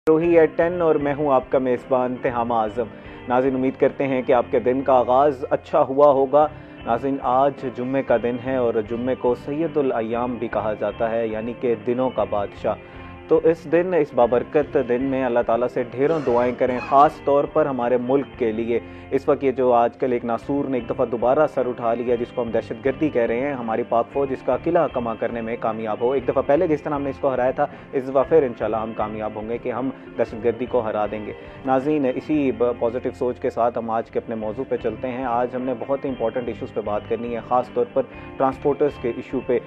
रोही एट 10 और मैं हूं आपका मेज़बान तिहामा आज़म। नाज़रीन, उम्मीद करते हैं कि आपके दिन का आगाज़ अच्छा हुआ होगा। नाज़रीन, आज जुम्मे का दिन है और जुम्मे को सैयदुल अय्याम भी कहा जाता है, यानी कि दिनों का बादशाह। तो इस दिन, इस बाबरकत दिन में अल्लाह ताला से ढेरों दुआएं करें, ख़ास तौर पर हमारे मुल्क के लिए। इस वक्त ये जो आजकल एक नासूर ने एक दफ़ा दोबारा सर उठा लिया, जिसको हम दहशतगर्दी कह रहे हैं, हमारी पाक फ़ौज इसका किला कमा करने में कामयाब हो। एक दफ़ा पहले जिस तरह हमने इसको हराया था, इस दफ़ा फिर इंशाल्लाह हम कामयाब होंगे कि हम दहशतगर्दी को हरा देंगे। नाज़रीन, इसी पॉजिटिव सोच के साथ हम आज के अपने मौजू पे चलते हैं। आज हमने बहुत ही इंपॉर्टेंट इशूज़ पे बात करनी है, ख़ास तौर पर ट्रांसपोर्टर्स के इशू पे।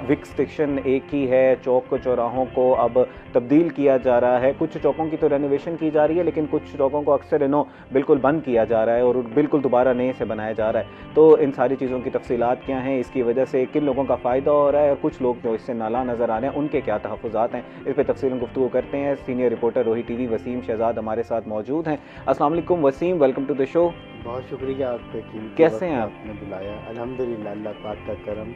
विक स्टेशन एक ही है, चौक चौराहों को अब तब्दील किया जा रहा है। कुछ चौकों की तो रेनोवेशन की जा रही है, लेकिन कुछ चौकों को अक्सर बिल्कुल बंद किया जा रहा है और बिल्कुल दोबारा नए से बनाया जा रहा है। तो इन सारी चीज़ों की तफसीलात क्या हैं, इसकी वजह से किन लोगों का फ़ायदा हो रहा है और कुछ लोग जो इससे नाला नज़र आ रहे हैं, उनके क्या तहफ़्फ़ुज़ात हैं, इस पर तफसीलन गुफ्तगू करते हैं। Senior reporter Rohi TV Waseem Shahzad हमारे साथ मौजूद हैं। अस्सलाम वालेकुम Waseem, welcome to the show. बहुत शुक्रिया आपके, कैसे हैं आप? आपने बुलाया। अल्हम्दुलिल्लाह, अल्लाह पाक का करम।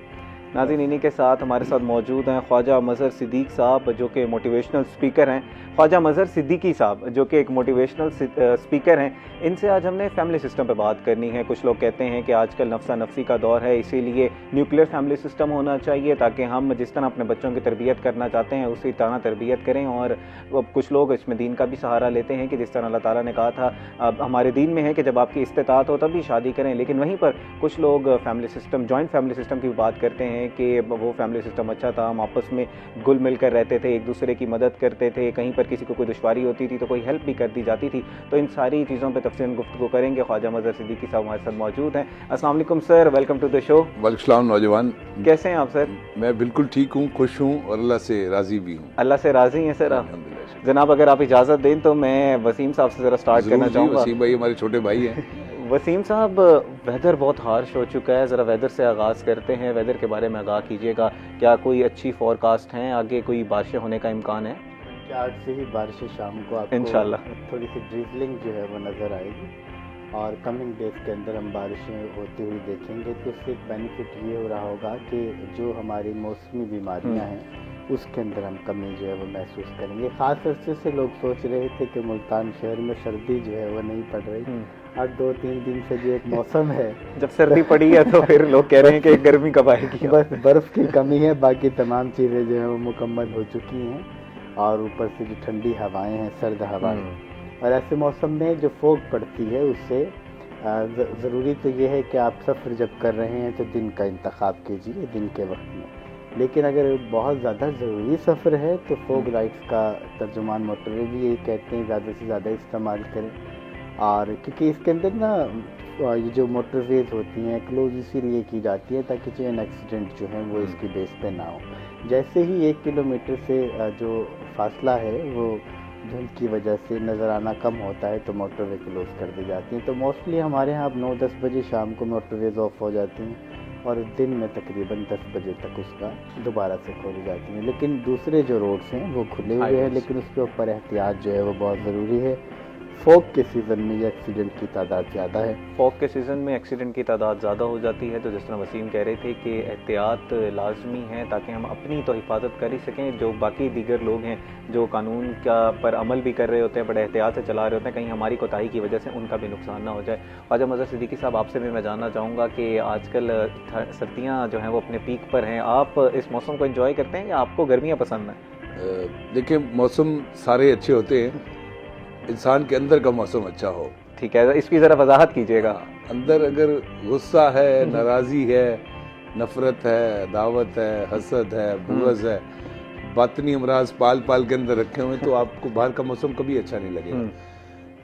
नाज़रीन, इन्हीं के साथ हमारे साथ मौजूद हैं ख्वाजा मज़हर सिद्दीक साहब, जो कि मोटिवेशनल स्पीकर हैं। ख्वाजा मज़हर सिद्दीकी साहब, जो कि एक मोटिवेशनल स्पीकर हैं, इनसे आज हमने फैमिली सिस्टम पर बात करनी है। कुछ लोग कहते हैं कि आजकल नफ्सा नफ्सी का दौर है, इसीलिए न्यूक्लियर फैमिली सिस्टम होना चाहिए, ताकि हम जिस तरह अपने बच्चों की तरबियत करना चाहते हैं उसी तरह तरबियत करें। और कुछ लोग इसमें दीन का भी सहारा लेते हैं कि जिस तरह अल्लाह ताला ने कहा था, अब हमारे दीन में है कि जब आपकी इस्तिताअत हो तभी शादी करें। लेकिन वहीं पर कुछ लोग family system, joint family system की बात करते हैं कि वो फैमिली सिस्टम अच्छा था, हम आपस में घुल मिल कर रहते थे, एक दूसरे की मदद करते थे, कहीं पर किसी को कोई दुश्वारी होती थी तो कोई हेल्प भी कर दी जाती थी। तो इन सारी चीज़ों पर तफसीलन गुफ्तगू करेंगे। ख्वाजा मज़हर सिद्दीकी साहब हमारे साथ मौजूद हैं। अस्सलाम वालेकुम sir, welcome to the show. वालेकुम नौजवान, कैसे हैं आप सर? मैं बिल्कुल ठीक हूँ, खुश हूँ और अल्लाह से राज़ी भी हूँ। अल्लाह से राज़ी हैं सर आप? जनाब, अगर आप इजाज़त दें तो मैं वसीम साहब से ज़रा स्टार्ट करना चाहूँगा। वसीम भाई हमारे छोटे भाई हैं। वसीम साहब, वेदर बहुत हार्श हो चुका है, ज़रा वेदर से आगाज़ करते हैं। वेदर के बारे में आगाह कीजिएगा, क्या कोई अच्छी फोरकास्ट हैं, आगे कोई बारिशें होने का इम्कान है? आज से ही बारिशें शाम को आपको इंशाल्लाह थोड़ी सी ड्रिजलिंग जो है वो नज़र आएगी और कमिंग डेज के अंदर हम बारिशें होती हुई देखेंगे। तो उससे एक बेनिफिट ये हो रहा होगा कि जो हमारी मौसमी बीमारियां हैं उसके अंदर हम कमी जो है वो महसूस करेंगे। ख़ास अरसे से लोग सोच रहे थे कि मुल्तान शहर में सर्दी जो है वो नहीं पड़ रही। आज 2-3 दिन से जो एक मौसम है, जब सर्दी पड़ी है तो फिर लोग कह रहे हैं कि गर्मी कब आएगी। बस बर्फ़ की कमी है, बाकी तमाम चीज़ें जो है वो मुकम्मल हो चुकी हैं। और ऊपर से जो ठंडी हवाएं हैं, सर्द हवाएं, और ऐसे मौसम में जो फोग पड़ती है उससे ज़रूरी तो ये है कि आप सफ़र जब कर रहे हैं तो दिन का इंतखाब कीजिए दिन के वक्त में। लेकिन अगर बहुत ज़्यादा ज़रूरी सफ़र है तो फोग लाइट्स का तर्जुमान मोटरवे भी यही कहते हैं, ज़्यादा से ज़्यादा इस्तेमाल करें। और क्योंकि इसके अंदर ना ये जो मोटरवेज होती हैं क्लोज इसीलिए की जाती है ताकि चेन एक्सीडेंट जो है वो इसकी बेस पे ना हो। जैसे ही 1 किलोमीटर से जो फासला है वो धुंध की वजह से नज़र आना कम होता है तो मोटरवे क्लोज कर दी जाती हैं। तो मोस्टली हमारे यहाँ अब 9-10 बजे शाम को मोटरवेज ऑफ हो जाती हैं और दिन में तकरीबन 10 बजे तक उसका दोबारा से खोली जाती हैं। लेकिन दूसरे जो रोड्स हैं वो खुले हुए हैं, लेकिन उसके ऊपर एहतियात जो है वो बहुत ज़रूरी है। फॉग के सीज़न में ये एक्सीडेंट की तादाद ज़्यादा है। फॉग के सीज़न में एक्सीडेंट की तादाद ज़्यादा हो जाती है, तो जिस तरह वसीम कह रहे थे कि एहतियात लाजमी है ताकि हम अपनी तो हिफाजत कर ही सकें। जो बाकी दीगर लोग हैं जो कानून का पर अमल भी कर रहे होते हैं, बड़े एहतियात से चला रहे होते हैं, कहीं हमारी कोताही की वजह से उनका भी नुकसान ना हो जाए। ख्वाजा मज़हर सिद्दीकी साहब, आपसे भी मैं जानना चाहूँगा कि आजकल सर्दियाँ जो हैं वो अपने पीक पर हैं, आप इस मौसम को एंजॉय करते हैं या आपको गर्मियाँ पसंद हैं? देखिए, मौसम सारे अच्छे होते हैं, इंसान के अंदर का मौसम अच्छा हो। ठीक है, इसकी ज़रा वजाहत कीजिएगा। अंदर अगर गुस्सा है, नाराज़ी है, नफ़रत है, दावत है, हसद है, बुग़्ज़ है, बातनी अमराज पाल पाल के अंदर रखे हुए, तो आपको बाहर का मौसम कभी अच्छा नहीं लगेगा।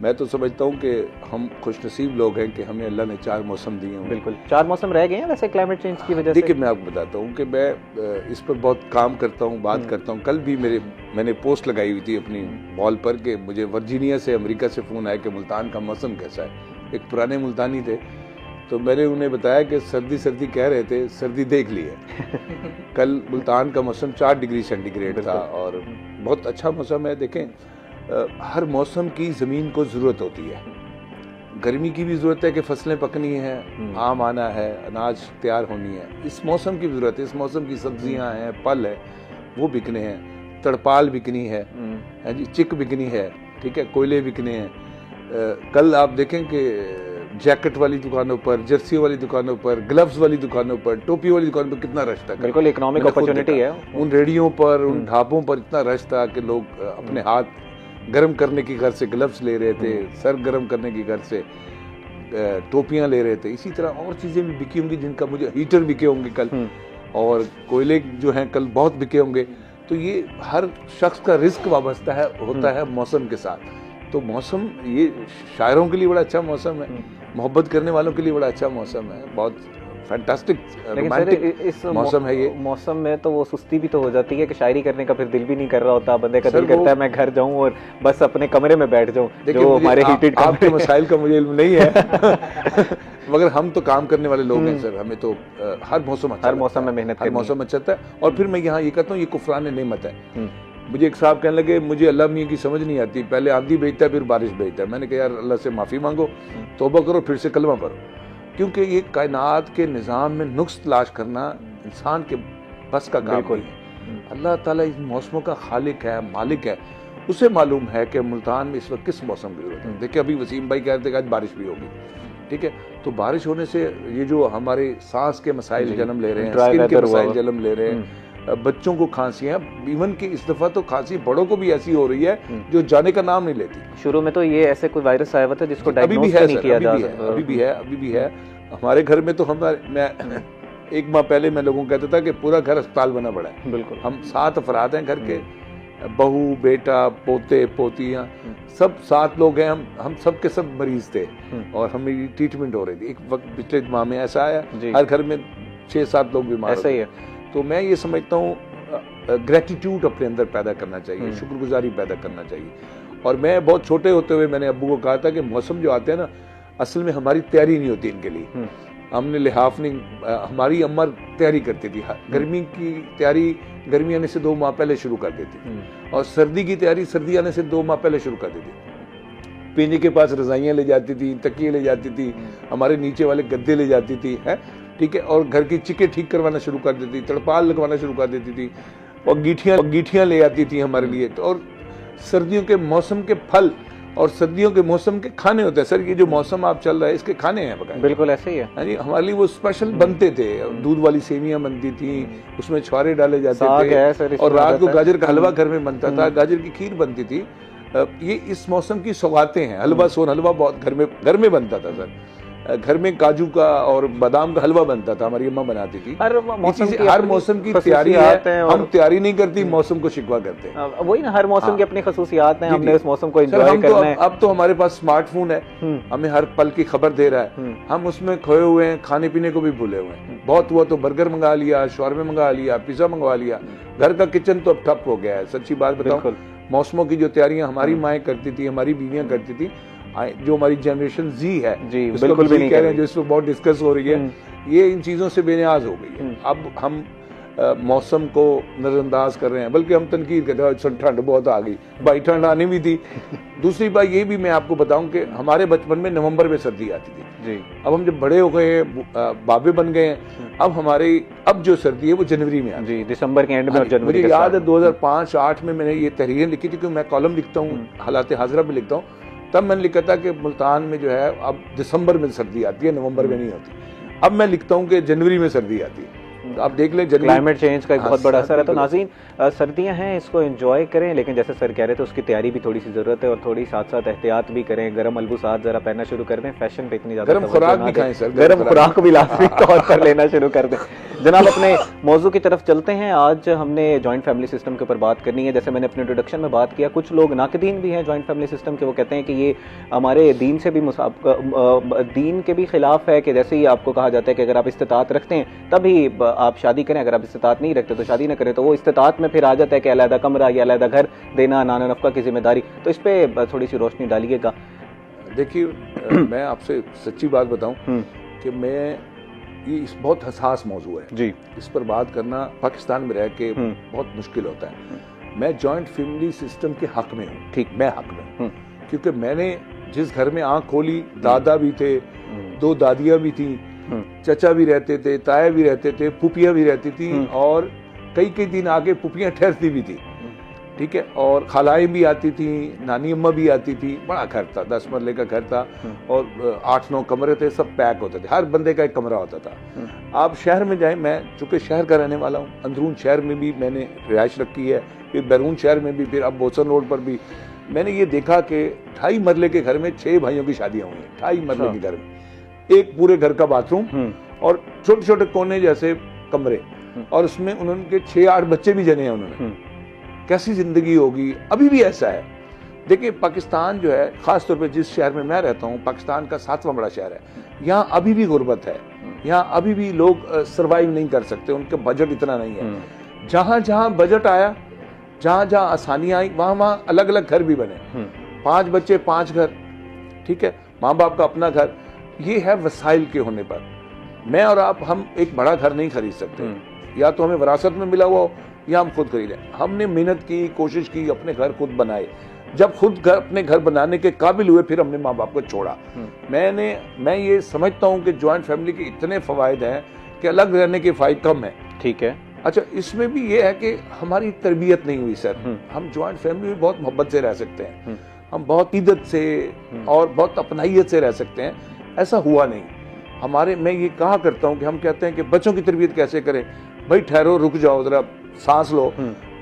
मैं तो समझता हूँ कि हम खुशनसीब लोग हैं कि हमें अल्लाह ने 4 मौसम दिए हैं। बिल्कुल, 4 मौसम रह गए हैं वैसे क्लाइमेट चेंज की वजह से। देखिए, मैं आपको बताता हूँ कि मैं इस पर बहुत काम करता हूँ, बात करता हूँ। कल भी मैंने पोस्ट लगाई हुई थी अपनी वॉल पर कि मुझे वर्जीनिया से, अमेरिका से फ़ोन आया कि मुल्तान का मौसम कैसा है। एक पुराने मुल्तानी थे, तो मैंने उन्हें बताया कि सर्दी सर्दी कह रहे थे, सर्दी देख ली है। कल मुल्तान का मौसम 4 डिग्री सेंटीग्रेड था और बहुत अच्छा मौसम है। देखें, हर मौसम की ज़मीन को ज़रूरत होती है। गर्मी की भी ज़रूरत है कि फसलें पकनी हैं, आम आना है, अनाज तैयार होनी है। इस मौसम की ज़रूरत है, इस मौसम की सब्जियां हैं, फल है, वो बिकने हैं। तड़पाल बिकनी है जी, चिक बिकनी है, ठीक है, कोयले बिकने हैं। कल आप देखें कि जैकेट वाली दुकानों पर, जर्सी वाली दुकानों पर, ग्लव्स वाली दुकानों पर, टोपी वाली दुकानों पर कितना रश था। बिल्कुल इकोनॉमिक अपॉर्चुनिटी है। उन रेडियों पर, उन ढाबों पर इतना रश था कि लोग अपने हाथ गर्म करने की घर से ग्लव्स ले रहे थे, सर गर्म करने की घर से टोपियां ले रहे थे। इसी तरह और चीज़ें भी बिकी होंगी, जिनका मुझे हीटर बिके होंगे कल, और कोयले जो हैं कल बहुत बिके होंगे। तो ये हर शख्स का रिस्क वाबस्ता है होता है मौसम के साथ। तो मौसम ये शायरों के लिए बड़ा अच्छा मौसम है, मोहब्बत करने वालों के लिए बड़ा अच्छा मौसम है, बहुत फैंटास्टिक रोमांटिक इस मौसम है ये। मौसम में तो वो सुस्ती भी तो हो जाती है कि शायरी करने का फिर दिल भी नहीं कर रहा होता, बंदे का दिल करता है मैं घर जाऊं और बस अपने कमरे में बैठ जाऊं। जो हमारे हीटेड आपके मसाइल का मुझे इल्म नहीं है मगर हम तो काम करने वाले लोग हैं सर, हमें तो हर मौसम अच्छा, हर मौसम में मेहनत, हर मौसम अच्छा था। और फिर मैं यहाँ ये कहता हूँ, ये कुफरान नेमत है। मुझे एक साहब कहने लगे मुझे अल्लाह मियाँ की समझ नहीं आती, पहले आंधी भेजता है फिर बारिश भेजता है। मैंने कहा यार अल्लाह से माफ़ी मांगो, तौबा करो, फिर से कलमा पढ़ो, क्योंकि ये कायनात के निज़ाम में नुक्स तलाश करना इंसान के बस का काम नहीं है। अल्लाह ताला इस मौसमों का खालिक है, मालिक है, उसे मालूम है कि मुल्तान में इस वक्त किस मौसम की जरूरत है। देखिए अभी वसीम भाई कह रहे थे कि आज बारिश भी होगी, ठीक है, तो बारिश होने से ये जो हमारे सांस के मसाइल जन्म ले रहे हैं, स्किन के मसाइल जन्म ले रहे हैं, बच्चों को खांसियां, इवन कि इस दफा तो खांसी बड़ों को भी ऐसी हो रही है जो जाने का नाम नहीं लेती। शुरू में तो ये ऐसे कोई वायरस आया हुआ था जिसको डायग्नोस नहीं किया जा सकता। अभी भी है। हमारे घर में तो मैं एक माह पहले मैं लोगों को कहता था कि पूरा घर अस्पताल बना पड़ा है। बिल्कुल, हम 7 अफराद हैं घर के, बहू बेटा पोते पोतियां, सब 7 लोग हैं। हम सब के सब मरीज थे और हमें ट्रीटमेंट हो रही थी। एक वक्त पिछले माह में ऐसा आया, हर घर में 6-7 लोग बीमार ऐसा ही है। तो मैं ये समझता हूँ ग्रेटिट्यूड अपने अंदर पैदा करना चाहिए, शुक्रगुजारी पैदा करना चाहिए। और मैं बहुत छोटे होते हुए मैंने अब्बू को कहा था कि मौसम जो आते हैं ना, असल में हमारी तैयारी नहीं होती इनके लिए। हमने लिहाफ नहीं, हमारी अम्मा तैयारी करती थी। गर्मी की तैयारी गर्मी आने से 2 माह पहले शुरू कर देती थी, और सर्दी की तैयारी सर्दी आने से 2 माह पहले शुरू कर देती थी। पीने के पास रजाइयाँ ले जाती थी, तकिए ले जाती थी, हमारे नीचे वाले गद्दे ले जाती थी, है ठीक है, और घर की चिकें ठीक करवाना शुरू कर देती, तड़पाल लगवाना शुरू कर देती थी, और गीठियाँ ले आती थी हमारे लिए। तो और सर्दियों के मौसम के फल और सर्दियों के मौसम के खाने होते हैं। सर ये जो मौसम आप चल रहा है इसके खाने हैं बकायदा। बिल्कुल ऐसे ही है। यानी हमारे लिए वो स्पेशल बनते थे, दूध वाली सेवियां बनती थी, उसमें छुआरे डाले जाते थे, और रात को गाजर का हलवा घर में बनता था, गाजर की खीर बनती थी। ये इस मौसम की सौगातें हैं। हलवा, सोन हलवा बहुत घर में बनता था सर। घर में काजू का और बादाम का हलवा बनता था, हमारी अम्मा बनाती थी। हर मौसम की तैयारी है, हम तैयारी नहीं करती, मौसम को शिकवा करते हैं। वही ना, हर मौसम की अपनी खसूसियात हैं, हमने उस मौसम को एंजॉय करना है। अब तो हमारे पास स्मार्टफोन है, हमें हर पल की खबर दे रहा है, हम उसमें खोए हुए हैं, खाने पीने को भी भूले हुए हैं। बहुत हुआ तो बर्गर मंगा लिया, शॉर्मे मंगा लिया, पिज्जा मंगवा लिया, घर का किचन तो अब ठप हो गया है। सच्ची बात बताऊं, मौसमों की जो तैयारियां हमारी माएँ करती थी, हमारी बीवियां करती थी, जो हमारी जनरेशन जी है, बिल्कुल भी नहीं कह रहे हैं, जो इस पर बहुत डिस्कस हो रही है, ये इन चीज़ों से बेनियाज हो गई है। अब हम मौसम को नज़रअंदाज कर रहे हैं, बल्कि हम तनकीद करते हैं ठंड बहुत आ गई, भाई ठंड आनी भी थी। दूसरी बात ये भी मैं आपको बताऊं कि हमारे बचपन में नवंबर में सर्दी आती थी जी। अब हम जब बड़े हो गए हैं, बाबे बन गए हैं, अब जो सर्दी है वो जनवरी में आती है, दिसंबर के एंड में और जनवरी। मुझे याद है 2005-8 में मैंने ये तहरीरें लिखी थी, क्योंकि मैं कॉलम लिखता हूँ, हालात हाजरा में लिखता हूँ। तब मैंने लिखा था कि मुल्तान में जो है अब दिसंबर में सर्दी आती है, नवंबर में नहीं होती। अब मैं लिखता हूँ कि जनवरी में सर्दी आती है। तो आप देख लें, क्लाइमेट चेंज का एक बहुत बड़ा असर है। तो नाज़रीन, सर्दियां हैं, इसको एंजॉय करें, लेकिन जैसे सर कह रहे थे उसकी तैयारी भी थोड़ी सी ज़रूरत है, और थोड़ी साथ साथ एहतियात भी करें। गर्म मलबूसात ज़रा पहनना शुरू कर दें, फैशन पे इतनी ज़्यादा गर्म खुराक भी खाएं सर, गर्म खुराक भी लाजमी तौर पर लेना शुरू कर दें। जनाब, अपने मौजू की तरफ चलते हैं। आज हमने जॉइंट फैमिली सिस्टम के ऊपर बात करनी है। जैसे मैंने अपने इंट्रोडक्शन में बात किया, कुछ लोग नाकदीन भी हैं जॉइंट फैमिली सिस्टम के। वो कहते हैं कि ये हमारे दीन से भी दीन के भी खिलाफ है, कि जैसे ही आपको कहा जाता है कि अगर आप इस्तिताअत रखते हैं तभी आप शादी करें, अगर आप इस्तिताअत नहीं रखते तो शादी ना करें। तो वो इस्तिताअत में फिर आ जाता है कि अलहदा कमरा या अलहदा घर देना, नाना नफ़का की जिम्मेदारी। तो इस पर थोड़ी सी रोशनी डालिएगा। देखिए, मैं आपसे सच्ची बात बताऊं कि ये इस बहुत हसास मौजू है जी। इस पर बात करना पाकिस्तान में रह के बहुत मुश्किल होता है। मैं जॉइंट फैमिली सिस्टम के हक में हूँ, ठीक, मैं हक में हूँ, क्योंकि मैंने जिस घर में आंख खोली, दादा भी थे, 2 दादियाँ भी थी, चचा भी रहते थे, ताया भी रहते थे, पुपियाँ भी रहती थी, और कई दिन आगे पुपियाँ ठहरती भी थी। ठीक है, और खालाएं भी आती थी, नानी अम्मा भी आती थी। बड़ा घर था, 10 मरले का घर था और 8-9 कमरे थे, सब पैक होते थे, हर बंदे का एक कमरा होता था। आप शहर में जाएं, मैं चूंकि शहर का रहने वाला हूँ, अंदरून शहर में भी मैंने रिहाइश रखी है, फिर बैरून शहर में भी, फिर अब बोसन रोड पर भी मैंने ये देखा कि 2.5 मरले के घर में 6 भाइयों की शादियां हुई हैं। 2.5 मरले के घर में एक पूरे घर का बाथरूम और छोटे छोटे कोने जैसे कमरे, और उसमें उन्होंने 6-8 बच्चे भी जने हैं उन्होंने। कैसी जिंदगी होगी, अभी भी ऐसा है। देखिए पाकिस्तान जो है, खास तौर पे जिस शहर में मैं रहता हूँ, पाकिस्तान का 7वां बड़ा शहर है, यहाँ अभी भी गुर्बत है, यहाँ अभी भी लोग सर्वाइव नहीं कर सकते, उनका बजट इतना नहीं है। जहां जहां बजट आया, जहां जहां आसानियां आई, वहां वहां अलग अलग घर भी बने। 5 बच्चे 5 घर, ठीक है, माँ बाप का अपना घर। ये है वसाइल के होने पर। मैं और आप, हम एक बड़ा घर नहीं खरीद सकते, या तो हमें विरासत में मिला हुआ हो या हम खुद खरीदें। हमने मेहनत की, कोशिश की, अपने घर खुद बनाए। जब खुद अपने घर बनाने के काबिल हुए, फिर हमने माँ बाप को छोड़ा। मैं ये समझता हूँ कि ज्वाइंट फैमिली के इतने फवायद हैं कि अलग रहने के फायदे कम है। ठीक है। अच्छा, इसमें भी ये है कि हमारी तरबियत नहीं हुई सर। हम ज्वाइंट फैमिली में बहुत मोहब्बत से रह सकते हैं, हम बहुत इज्जत से और बहुत अपनाइयत से रह सकते हैं, ऐसा हुआ नहीं हमारे। मैं ये कहा करता हूँ कि हम कहते हैं कि बच्चों की तरबियत कैसे करें, भाई ठहरो, रुक जाओ, जरा सांस लो।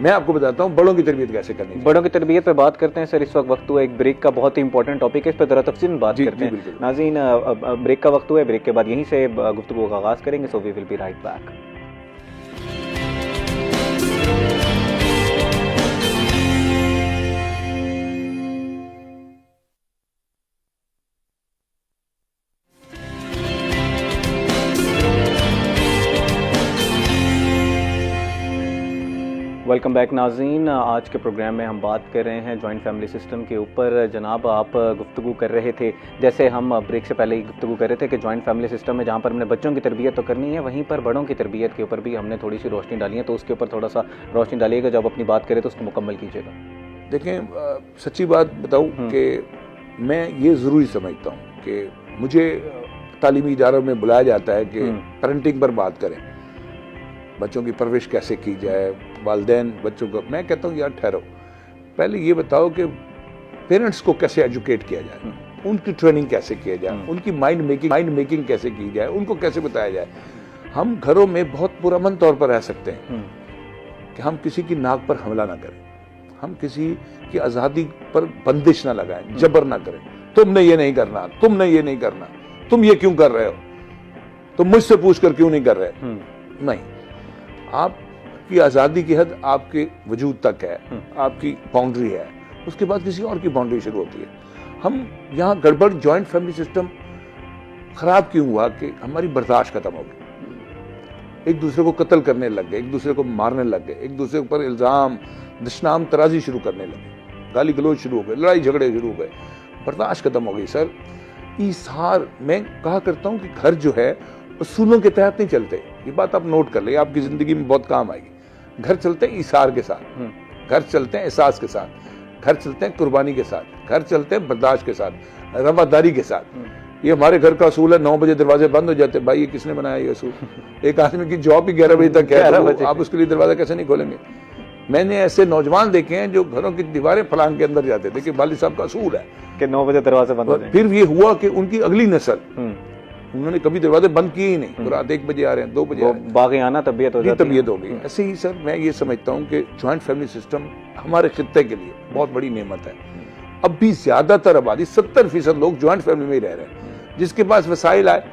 मैं आपको बताता हूँ बड़ों की तरबियत कैसे करनी। बड़ों की तरबियत पे बात करते हैं सर। इस वक्त हुआ एक ब्रेक का, बहुत ही इंपॉर्टेंट टॉपिक है, इस पर जरा तफसील में बात करते हैं। नाज़रीन, ब्रेक का वक्त हुआ है, ब्रेक के बाद यहीं से गुफ्तगू का आगाज करेंगे। So we will be right back. Welcome back नाज़रीन। आज के प्रोग्राम में हम बात कर रहे हैं जॉइंट फैमिली सिस्टम के ऊपर। जनाब, आप गुफ्तगू कर रहे थे, जैसे हम ब्रेक से पहले ही गुफ्तगू कर रहे थे कि जॉइंट फैमिली सिस्टम में जहाँ पर हमने बच्चों की तरबियत तो करनी है, वहीं पर बड़ों की तरबियत के ऊपर भी हमने थोड़ी सी रोशनी डाली है। तो उसके ऊपर थोड़ा सा रोशनी डालिएगा, जब अपनी बात करें तो उसको मुकम्मल कीजिएगा। देखें, सच्ची बात बताऊँ कि मैं ये ज़रूरी समझता हूँ कि मुझे तालीमी इदारों में बुलाया जाता है कि पेरेंटिंग पर बात करें, बच्चों की परवरिश कैसे की जाए, वालिदैन बच्चों को। मैं कहता हूँ यार ठहरो, पहले ये बताओ कि पेरेंट्स को कैसे एजुकेट किया जाए, उनकी ट्रेनिंग कैसे किया जाए, उनकी माइंड मेकिंग कैसे की जाए, उनको कैसे बताया जाए। हम घरों में बहुत पुरअमन तौर पर रह सकते हैं कि हम किसी की नाक पर हमला ना करें, हम किसी की आज़ादी पर बंदिश ना लगाएं, जबर ना करें। तुमने ये नहीं करना, तुमने ये नहीं करना, तुम ये क्यों कर रहे हो, तुम मुझसे पूछ कर क्यों नहीं कर रहे। नहीं, आपकी आज़ादी की हद आपके वजूद तक है, आपकी बाउंड्री है, उसके बाद किसी और की बाउंड्री शुरू होती है। हम यहाँ गड़बड़, जॉइंट फैमिली सिस्टम खराब क्यों हुआ कि हमारी बर्दाश्त खत्म हो गई। एक दूसरे को कत्ल करने लग गए, एक दूसरे को मारने लग गए, एक दूसरे के ऊपर इल्ज़ाम दशनाम तराजी शुरू करने लगे, गाली गलोच शुरू हो गए, लड़ाई झगड़े शुरू हो गए, बर्दाश्त खत्म हो गई सर। ईसार, मैं कहा करता हूँ कि घर जो है उसूलों के तहत नहीं चलते। ये बात आप नोट कर ले, आपकी जिंदगी में बहुत काम आएगी। घर चलते हैं ईसार के साथ, घर चलते हैं एहसास के साथ, घर चलते हैं कुर्बानी के साथ, घर चलते हैं बर्दाश्त के साथ, रवादारी के साथ। ये हमारे घर का असूल है, 9 बजे दरवाजे बंद हो जाते हैं। भाई ये किसने बनाया ये असूल? एक आदमी की जॉब ही 11 बजे तक है, तो आप उसके लिए दरवाजा कैसे नहीं खोलेंगे? मैंने ऐसे नौजवान देखे हैं जो घरों की दीवारें फलांग के अंदर जाते थे कि वालिद साहब का असूल है कि 9 बजे दरवाजे बंद हो जाएंगे। फिर ये हुआ कि उनकी अगली नस्ल, उन्होंने कभी दरवाजे बंद किए ही नहीं। रात 1 बजे आ रहे हैं, 2 बजे आ रहे हैं, बाग़ियाना तबीयत हो जाती है। तबीयत हो गई। ऐसे ही सर मैं ये समझता हूँ कि जॉइंट फैमिली सिस्टम हमारे खित्ते के लिए बहुत बड़ी नेमत है। अब भी ज्यादातर आबादी 70% लोग जॉइंट फैमिली में ही रह रहे हैं, जिसके पास वसाइल आए।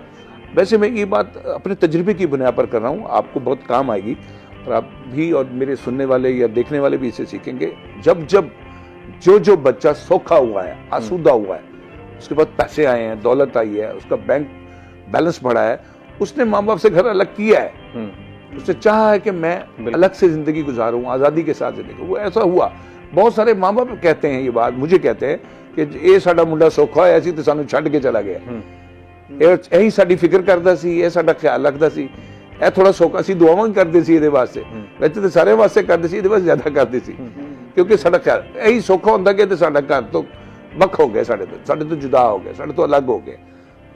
वैसे मैं ये बात अपने तजुर्बे की बुनियाद पर कर रहा हूँ, आपको बहुत काम आएगी और आप भी और मेरे सुनने वाले या देखने वाले भी इसे सीखेंगे। जब जब जो बच्चा सौखा हुआ है, आसूदा हुआ है, उसके पास पैसे आए हैं, दौलत आई है, उसका बैंक बैलेंस बढ़ा है, उसने माँ बाप से घर अलग किया है, उसने चाहा है कि मैं अलग से जिंदगी गुजारूं, आज़ादी के साथ जिंदगी। वो ऐसा हुआ। बहुत सारे माँ बाप कहते हैं ये बात, मुझे कहते हैं कि ये साडा मुंडा सौखा है, ऐसी तो सानू छड्ड के चला गया, यही साडी फिक्र करदा सी, ये साडा ख्याल रखदा सी, ਇਹ थोड़ा सौखा सी दुआवां भी करते सी, ਇਹਦੇ ਵਾਸਤੇ वैसे तो सारे वास्ते करते सी, ਇਹਦੇ ਵਾਸਤੇ ਜ਼ਿਆਦਾ ਕਰਦੇ ਸੀ, क्योंकि साडा ख्याल यही सौखा ਹੁੰਦਾ कि साडा घर तो ਵੱਖ हो गया, साडे तो जुदा हो गया, साडे तो अलग हो गया।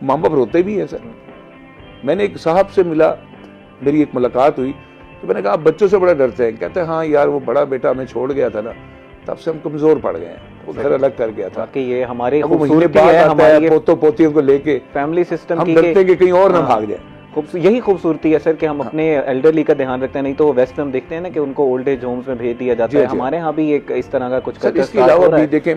माँ बाप रोते भी है सर। मैंने एक साहब से मिला, मेरी एक मुलाकात हुई, तो मैंने कहा आप बच्चों से बड़ा डरते हैं? कहते हैं हाँ यार, वो बड़ा बेटा हमें छोड़ गया था ना, तब से हम कमजोर पड़ गए हैं। वो घर अलग कर गया था। कि ये हमारी अब वो महीने खूबसूरती बाद है, आता हमारी है पोतों पोतियों को लेके फैमिली सिस्टम हम की डरते हैं कि कहीं और ना हाँ। भाग जाए। यही खूबसूरती है सर कि हम अपने एल्डरली का ध्यान रखते हैं। नहीं तो वेस्ट में हम देखते हैं ना कि उनको ओल्ड एज होम्स में भेज दिया जाता है। हमारे यहाँ भी एक इस तरह का कुछ सर इसके अलावा भी देखें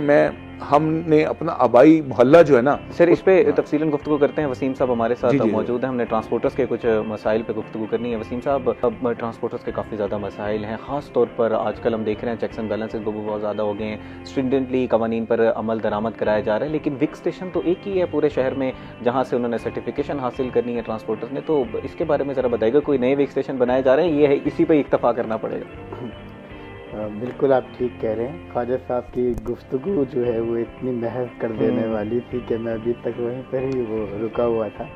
हमने अपना आबाई मोहल्ला जो है ना सर, इस पे तफसीलन गुफ्तगू करते हैं। वसीम साहब हमारे साथ मौजूद हैं। हमने ट्रांसपोर्टर्स के कुछ मसाइल पे गुफ्तगू करनी है। वसीम साहब, अब ट्रांसपोर्टर्स के काफ़ी ज़्यादा मसाइल हैं, ख़ास तौर पर आजकल हम देख रहे हैं चेक्स एंड बैलेंसेस बहुत ज़्यादा हो गए हैं, स्ट्रिंडेंटली कवानीन पर अमल दरामद कराया जा रहा है, लेकिन विक स्टेशन तो एक ही है पूरे शहर में जहाँ से उन्होंने सर्टिफिकेशन हासिल करनी है ट्रांसपोर्टर्स ने। तो इसके बारे में ज़रा बताइएगा, कोई नए विक स्टेशन बनाए जा रहे हैं, ये है इसी पर इक्तफा करना पड़ेगा? बिल्कुल आप ठीक कह रहे हैं। ख्वाजा साहब की गुफ्तगू जो है वो इतनी महज कर देने वाली थी कि मैं अभी तक वहीं पर ही वो रुका हुआ था।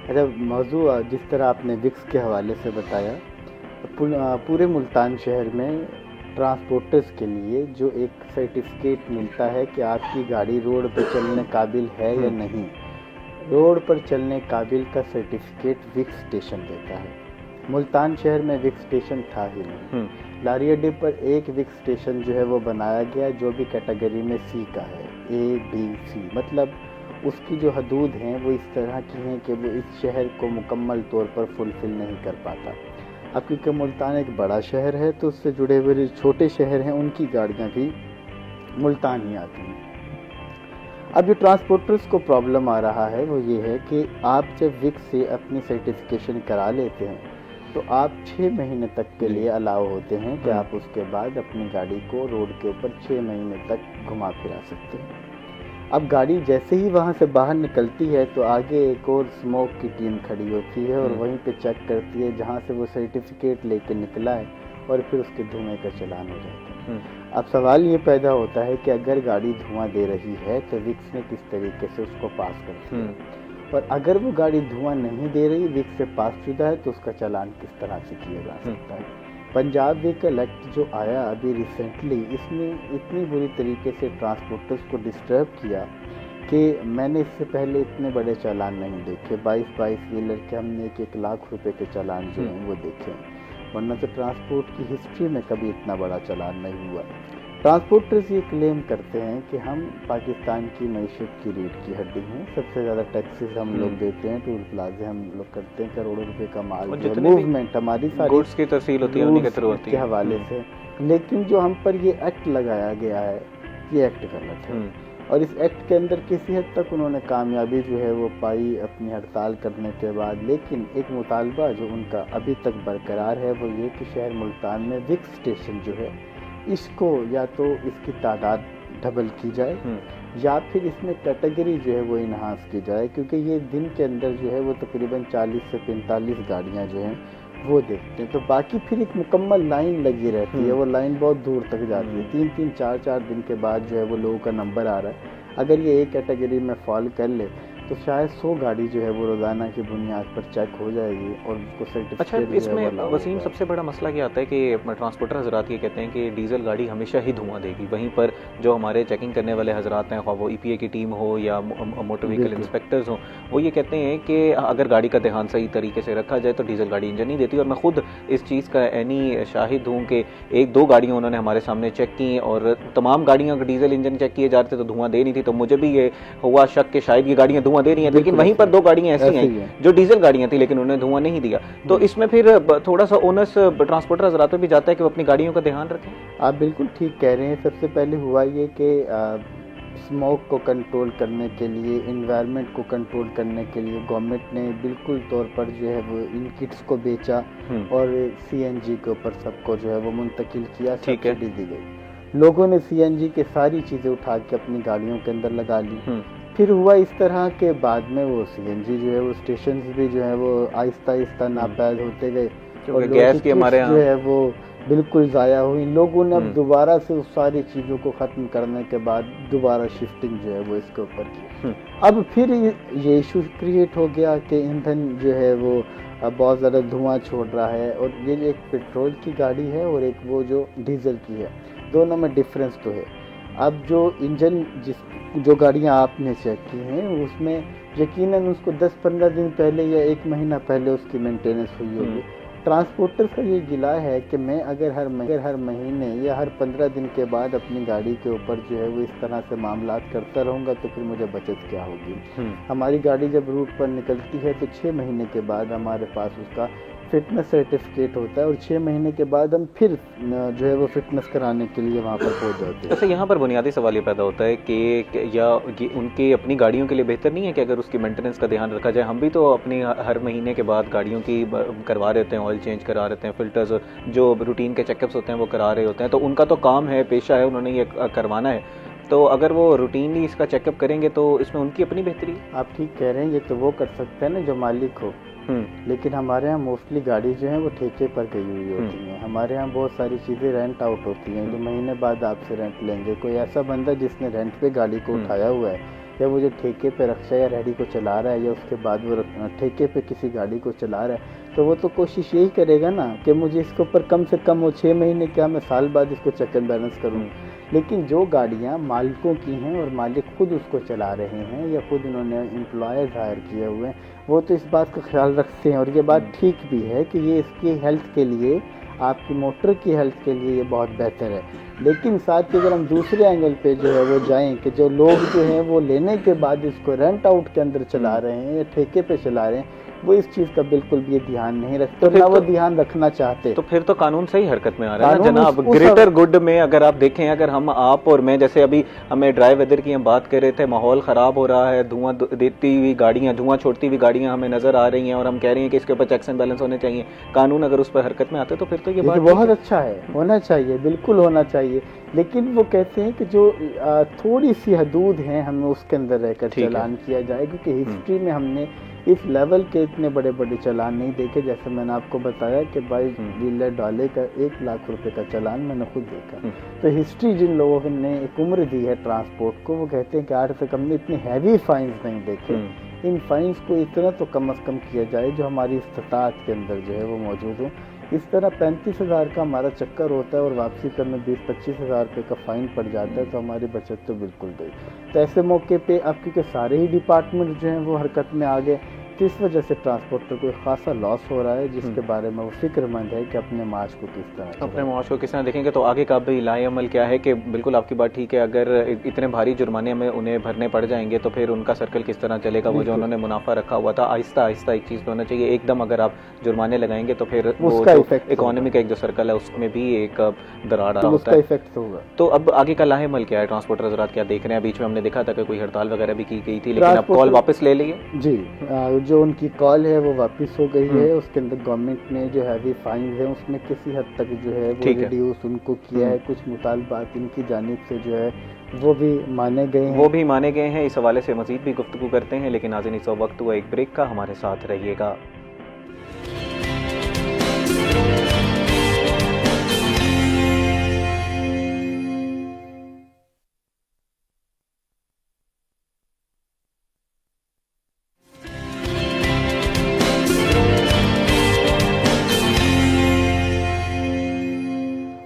अच्छा, मौजू जिस तरह आपने विक्स के हवाले से बताया, पूरे मुल्तान शहर में ट्रांसपोर्टर्स के लिए जो एक सर्टिफिकेट मिलता है कि आपकी गाड़ी रोड पर चलने काबिल है या नहीं, रोड पर चलने काबिल का सर्टिफिकेट विक्स स्टेशन देता है। मुल्तान शहर में विक्स स्टेशन था ही नहीं। लारी अड्डे पर एक विक्स स्टेशन जो है वो बनाया गया, जो भी कैटेगरी में सी का है, A, B, C, मतलब उसकी जो हदूद हैं वो इस तरह की हैं कि वो इस शहर को मुकम्मल तौर पर फुलफिल नहीं कर पाता। अब क्योंकि मुल्तान एक बड़ा शहर है तो उससे जुड़े हुए जो छोटे शहर हैं उनकी गाड़ियाँ भी मुल्तान ही आती हैं। अब जो ट्रांसपोर्टर्स को प्रॉब्लम आ रहा है वो ये है कि आप जब विक्स से अपनी सर्टिफिकेशन करा लेते हैं तो आप 6 महीने तक के लिए अलाउ होते हैं कि आप उसके बाद अपनी गाड़ी को रोड के ऊपर 6 महीने तक घुमा फिरा सकते हैं। अब गाड़ी जैसे ही वहाँ से बाहर निकलती है तो आगे एक और स्मोक की टीम खड़ी होती है और वहीं पे चेक करती है जहाँ से वो सर्टिफिकेट लेके निकला है, और फिर उसके धुएं का चालान हो जाता है। अब सवाल ये पैदा होता है कि अगर गाड़ी धुआं दे रही है तो विक्स ने किस तरीके से उसको पास करती है, और अगर वो गाड़ी धुआं नहीं दे रही, विक्स से पास शुदा है, तो उसका चालान किस तरह से किया जा सकता है। पंजाब व्हीकल एक्ट जो आया अभी रिसेंटली, इसने इतनी बुरी तरीके से ट्रांसपोर्टर्स को डिस्टर्ब किया कि मैंने इससे पहले इतने बड़े चालान नहीं देखे। 22 व्हीलर के हमने 1 लाख रुपए के चालान जो हैं वो देखे, वरना तो ट्रांसपोर्ट की हिस्ट्री में कभी इतना बड़ा चालान नहीं हुआ। ट्रांसपोर्टर्स ये क्लेम करते हैं कि हम पाकिस्तान की मईशत की रीढ़ की हड्डी हैं, सबसे ज़्यादा टैक्सेस हम लोग देते हैं, टूल प्लाजे हम लोग करते हैं, करोड़ों रुपए का माल, मूवमेंट हमारी सारी गुड्स की तहसील होती है उन्हीं के थ्रू होती है के हवाले से। लेकिन जो हम पर ये एक्ट लगाया गया है, ये एक्ट गलत है, और इस एक्ट के अंदर किसी हद तक उन्होंने कामयाबी जो है वो पाई अपनी हड़ताल करने के बाद। लेकिन एक मुतालबा जो उनका अभी तक बरकरार है वो ये कि शहर मुल्तान में विक्स स्टेशन जो है इसको या तो इसकी तादाद डबल की जाए या फिर इसमें कैटेगरी जो है वो इन्हांस की जाए, क्योंकि ये दिन के अंदर जो है वो तकरीबन 40 से 45 गाड़ियाँ जो हैं वो देखते हैं, तो बाकी फिर एक मुकम्मल लाइन लगी रहती है। वो लाइन बहुत दूर तक जाती है, 3-3, 4-4 दिन के बाद जो है वो लोगों का नंबर आ रहा है। अगर ये एक कैटेगरी में फॉल कर ले तो शायद 100 गाड़ी जो है वो रोज़ाना की बुनियाद पर चेक हो जाएगी और उसको सर्टिफिकेट। अच्छा, इसमें वसीम सबसे बड़ा मसला क्या आता है कि ट्रांसपोर्टर हजरात ये कहते हैं कि डीजल गाड़ी हमेशा ही धुआं देगी, वहीं पर जो हमारे चेकिंग करने वाले हजरात हैं, वो EPA की टीम हो या मोटर व्हीकल इंस्पेक्टर्स हो, वो ये कहते हैं कि अगर गाड़ी का ध्यान सही तरीके से रखा जाए तो डीजल गाड़ी इंजन नहीं देती। और मैं खुद इस चीज़ का ऐनी शाहिद हूँ कि 1-2 गाड़ियाँ उन्होंने हमारे सामने चेक की और तमाम गाड़ियाँ डीजल इंजन चेक किए जा रहे थे तो धुआं दे नहीं थी, तो मुझे भी ये हुआ शक कि शायद ये गाड़ियाँ धुआं दे रही हैं, लेकिन वहीं पर 2 गाड़ियां ऐसी हैं जो डीजल गाड़ियां थी लेकिन उन्होंने धुआं नहीं दिया। तो इसमें फिर थोड़ा सा ओनस ट्रांसपोर्टर हजरात पे भी जाता है कि वो अपनी गाड़ियों का ध्यान रखें। आप बिल्कुल ठीक कह रहे हैं। सबसे पहले हुआ ये कि स्मोक को कंट्रोल करने के लिए, इन्वायरमेंट को कंट्रोल करने के लिए गवर्नमेंट ने बिल्कुल तौर पर जो है वो इन किट्स को बेचा और CNG के ऊपर सबको जो है वो मुंतकिल किया, सब्सिडी दी गई। लोगों ने CNG के सारी चीज़ें उठा के अपनी गाड़ियों के अंदर लगा ली। फिर हुआ इस तरह के बाद में वो CNG जो है वो स्टेशन भी जो है वो आहिस्ता आहिस्ता नापैद होते गए और गैस की हमारे जो है वो बिल्कुल ज़ाया हुई। लोगों ने अब दोबारा से उस सारी चीज़ों को ख़त्म करने के बाद दोबारा शिफ्टिंग जो है वो इसके ऊपर की। अब फिर ये इशू क्रिएट हो गया कि ईंधन जो है वो अब बहुत ज़्यादा धुआं छोड़ रहा है, और ये एक पेट्रोल की गाड़ी है और एक वो जो डीजल की है, दोनों में डिफरेंस तो है। अब जो इंजन जो गाड़ियाँ आपने चेक की हैं उसमें यकीनन उसको 10-15 दिन पहले या 1 महीना पहले उसकी मेंटेनेंस हुई होगी, ट्रांसपोर्टर्स का ये गिला है कि मैं अगर हर महीने या हर 15 दिन के बाद अपनी गाड़ी के ऊपर जो है वो इस तरह से मामलात करता रहूँगा तो फिर मुझे बचत क्या होगी। हमारी गाड़ी जब रूट पर निकलती है तो 6 महीने के बाद हमारे पास उसका फिटनेस सर्टिफिकेट होता है और 6 महीने के बाद हम फिर जो है वो फिटनेस कराने के लिए वहाँ पर पहुँच जाते हैं। वैसे यहाँ पर बुनियादी सवाल ये पैदा होता है कि या उनके अपनी गाड़ियों के लिए बेहतर नहीं है कि अगर उसकी मेंटेनेंस का ध्यान रखा जाए। हम भी तो अपनी हर महीने के बाद गाड़ियों की करवा रहे होते हैं, ऑयल चेंज करा रहे हैं, फिल्टर्स जो रूटीन के चेकअप्स होते हैं वो करा रहे होते हैं, तो उनका तो काम है, पेशा है, उन्होंने ये करवाना है। तो अगर वो रूटीनली इसका चेकअप करेंगे तो इसमें उनकी अपनी बेहतरी। आप ठीक कह रहे हैं, ये तो वो कर सकते हैं ना जो मालिक हो, लेकिन हमारे यहाँ मोस्टली गाड़ी जो है वो ठेके पर गई हुई होती है। हमारे यहाँ बहुत सारी चीज़ें रेंट आउट होती हैं जो महीने बाद आपसे रेंट लेंगे। कोई ऐसा बंदा जिसने रेंट पे गाड़ी को उठाया हुआ है या वो जो ठेके पे रक्षा या रेडी को चला रहा है या उसके बाद वो ठेके पे किसी गाड़ी को चला रहा है, तो वो तो कोशिश यही करेगा ना कि मुझे इसके ऊपर कम से कम वो 6 महीने क्या मैं साल बाद इसको चेक एंड बैलेंस करूँ। लेकिन जो गाड़ियाँ मालिकों की हैं और मालिक खुद उसको चला रहे हैं या खुद उन्होंने एम्प्लॉयज़ हायर किए हुए हैं, वो तो इस बात का ख्याल रखते हैं और ये बात ठीक भी है कि ये इसकी हेल्थ के लिए, आपकी मोटर की हेल्थ के लिए ये बहुत बेहतर है। लेकिन साथ ही अगर हम दूसरे एंगल पे जो है वो जाएं कि जो लोग जो हैं वो लेने के बाद इसको रेंट आउट के अंदर चला रहे हैं या ठेके पे चला रहे हैं, वो इस चीज़ का बिल्कुल भी ध्यान नहीं रखते और ना वो ध्यान रखना चाहते। तो फिर तो कानून सही हरकत में आ रहा है ना जनाब। ग्रेटर गुड में अगर आप देखें, अगर हम आप और मैं, जैसे अभी हमें ड्राई वेदर की हम बात कर रहे थे, माहौल ख़राब हो रहा है, धुआं देती हुई गाड़ियाँ, धुआं छोड़ती हुई गाड़ियाँ हमें नज़र आ रही हैं और हम कह रहे हैं कि इसके ऊपर चेक्स एंड बैलेंस होने चाहिए, कानून अगर उस पर हरकत में आते तो फिर तो ये बात बहुत अच्छा है, होना चाहिए, बिल्कुल होना चाहिए। लेकिन वो कहते हैं कि जो थोड़ी सी हदूद हैं हमें उसके अंदर रहकर चालान किया जाए, क्योंकि हिस्ट्री में हमने इस लेवल के इतने बड़े बड़े चालान नहीं देखे। जैसे मैंने आपको बताया कि $22 का 1 लाख रुपए का चालान मैंने खुद देखा। तो हिस्ट्री जिन लोगों ने एक उम्र दी है ट्रांसपोर्ट को, वो कहते हैं कि आज तक हमने इतने हैवी फाइन्स नहीं देखे। इन फाइन्स को इतना तो कम से कम किया जाए जो हमारी इस्तात के अंदर जो है वो मौजूद हो। इस तरह 35,000 का हमारा चक्कर होता है और वापसी करने 20-25 हज़ार रुपये का फ़ाइन पड़ जाता है, तो हमारी बचत तो बिल्कुल गई। तो ऐसे मौके पे अब क्योंकि सारे ही डिपार्टमेंट जो हैं वो हरकत में आ गए, तो इस वजह से ट्रांसपोर्टर को खासा लॉस हो रहा है, जिसके बारे में वो फिक्रमंद है कि अपने माश को किस तरह अपने माश को किस तरह देखेंगे। तो आगे का भी लाएअमल क्या है कि बिल्कुल आपकी बात ठीक है, अगर इतने भारी जुर्माने में उन्हें भरने पड़ जाएंगे तो फिर उनका सर्कल किस तरह चलेगा। वो जो उन्होंने मुनाफा रखा हुआ था, आहिस्ता आहिस्ता एक चीज़ होना चाहिए। एकदम अगर आप जुर्माने लगाएंगे तो फिर इकोनॉमी का एक जो सर्कल है उसमें भी एक दरार आ होता है, इफेक्ट होगा। तो अब आगे का लाएअमल क्या है, ट्रांसपोर्टर हज़रात क्या देख रहे हैं? बीच में हमने देखा था कि कोई हड़ताल वगैरह भी की गई थी, लेकिन अब कॉल वापस ले लिए जी। जो उनकी कॉल है वो वापस हो गई है। उसके अंदर गवर्नमेंट ने जो हैवी फाइन है उसमें किसी हद तक जो है वो रिड्यूस उनको किया है। कुछ मुतालबात इनकी जानिब से जो है वो भी माने गए हैं। इस हवाले से मज़ीद भी गुफ्तगू करते हैं, लेकिन नाज़रीन इस वक्त हुआ एक ब्रेक का, हमारे साथ रहिएगा।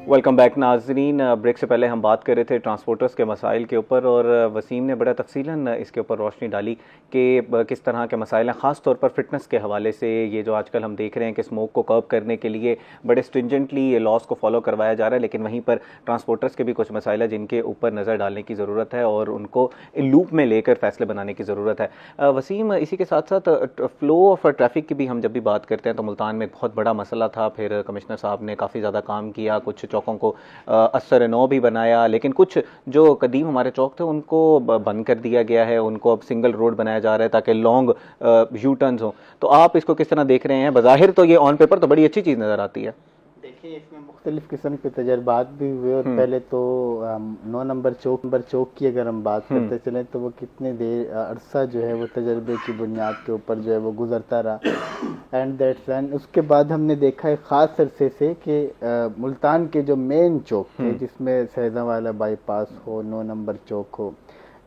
वेलकम बैक नाजरीन। ब्रेक से पहले हम बात कर रहे थे ट्रांसपोर्टर्स के मसाइल के ऊपर और वसीम ने बड़ा तफसीलन इसके ऊपर रोशनी डाली कि किस तरह के मसाइल हैं, ख़ास तौर पर फिटनेस के हवाले से। ये जो आजकल हम देख रहे हैं कि स्मोक को कर्ब करने के लिए बड़े स्ट्रिंजेंटली ये लॉस को फॉलो करवाया जा रहा है, लेकिन वहीं पर ट्रांसपोर्टर्स के भी कुछ मसाइल हैं जिनके ऊपर नज़र डालने की ज़रूरत है और उनको लूप में लेकर फैसले बनाने की ज़रूरत है। वसीम, इसी के साथ साथ फ़्लो ऑफ ट्रैफिक की भी हम जब भी बात करते हैं तो मुल्तान में बहुत बड़ा मसला था, फिर कमिश्नर साहब ने काफ़ी ज़्यादा काम किया, कुछ चौकों को असर नौ भी बनाया, लेकिन कुछ जो कदीम हमारे चौक थे उनको बंद कर दिया गया है, उनको अब सिंगल रोड बनाया जा रहा है ताकि लॉन्ग यू टर्न्स हो। तो आप इसको किस तरह देख रहे हैं? बज़ाहिर तो ये ऑन पेपर तो बड़ी अच्छी चीज़ नज़र आती है। देखिए, इसमें मुख्तलिफ किस्म के तजर्बात भी हुए और पहले तो 9 नंबर चौक की अगर हम बात करते चलें तो वो कितने देर अरसा जो है वो तजर्बे की बुनियाद के ऊपर जो है वो गुजरता रहा। एंड उसके बाद हमने देखा है ख़ास अरसे से कि मुल्तान के जो मेन चौक थे, जिसमें सहजा वाला बाईपास हो, 9 नंबर चौक हो,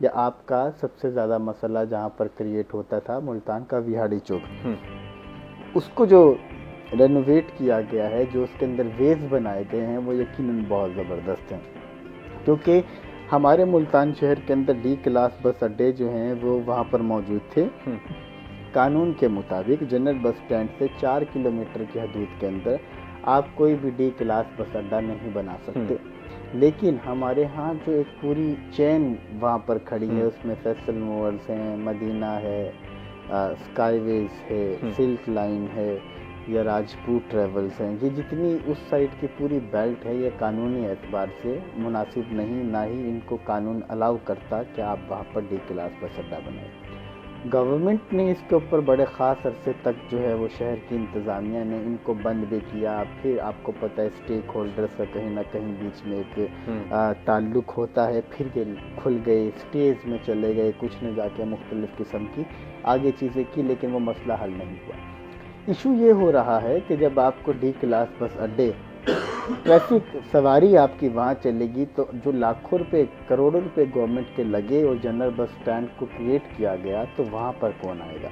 या आपका सबसे ज़्यादा मसला जहाँ पर क्रिएट होता था मुल्तान का विहाड़ी चौक, उसको जो रेनोवेट किया गया है, जो उसके अंदर वेज बनाए गए हैं, वो यकीनन बहुत ज़बरदस्त हैं। क्योंकि हमारे मुल्तान शहर के अंदर डी क्लास बस अड्डे जो हैं वो वहाँ पर मौजूद थे कानून के मुताबिक जनरल बस स्टैंड से 4 किलोमीटर की हदूद के अंदर आप कोई भी डी क्लास बस अड्डा नहीं बना सकते। लेकिन हमारे यहाँ जो एक पूरी चेन वहाँ पर खड़ी है, उसमें फैसल मूवर्स हैं, मदीना है, स्काईवेज है, सिल्क लाइन है या राजपूत ट्रेवल्स हैं, ये जितनी उस साइड की पूरी बेल्ट है, ये कानूनी एतबार से मुनासिब नहीं, ना ही इनको कानून अलाउ करता कि आप वहाँ पर डी क्लास बस अड्डा बनाएं। गवर्नमेंट ने इसके ऊपर बड़े ख़ास अरसे तक जो है वो शहर की इंतज़ामिया ने इनको बंद भी किया। फिर आपको पता है स्टेक होल्डर्स का कहीं ना कहीं बीच में एक ताल्लुक़ होता है, फिर खुल गए, स्टेज में चले गए, कुछ ने जाके मुख्तलिफ़ किस्म की आगे चीज़ें की, लेकिन वो मसला हल नहीं हुआ। इशू ये हो रहा है कि जब आपको डी क्लास बस अड्डे ट्रैफिक सवारी आपकी वहाँ चलेगी, तो जो लाखों रुपए करोड़ों रुपए गवर्नमेंट के लगे और जनरल बस स्टैंड को क्रिएट किया गया, तो वहाँ पर कौन आएगा?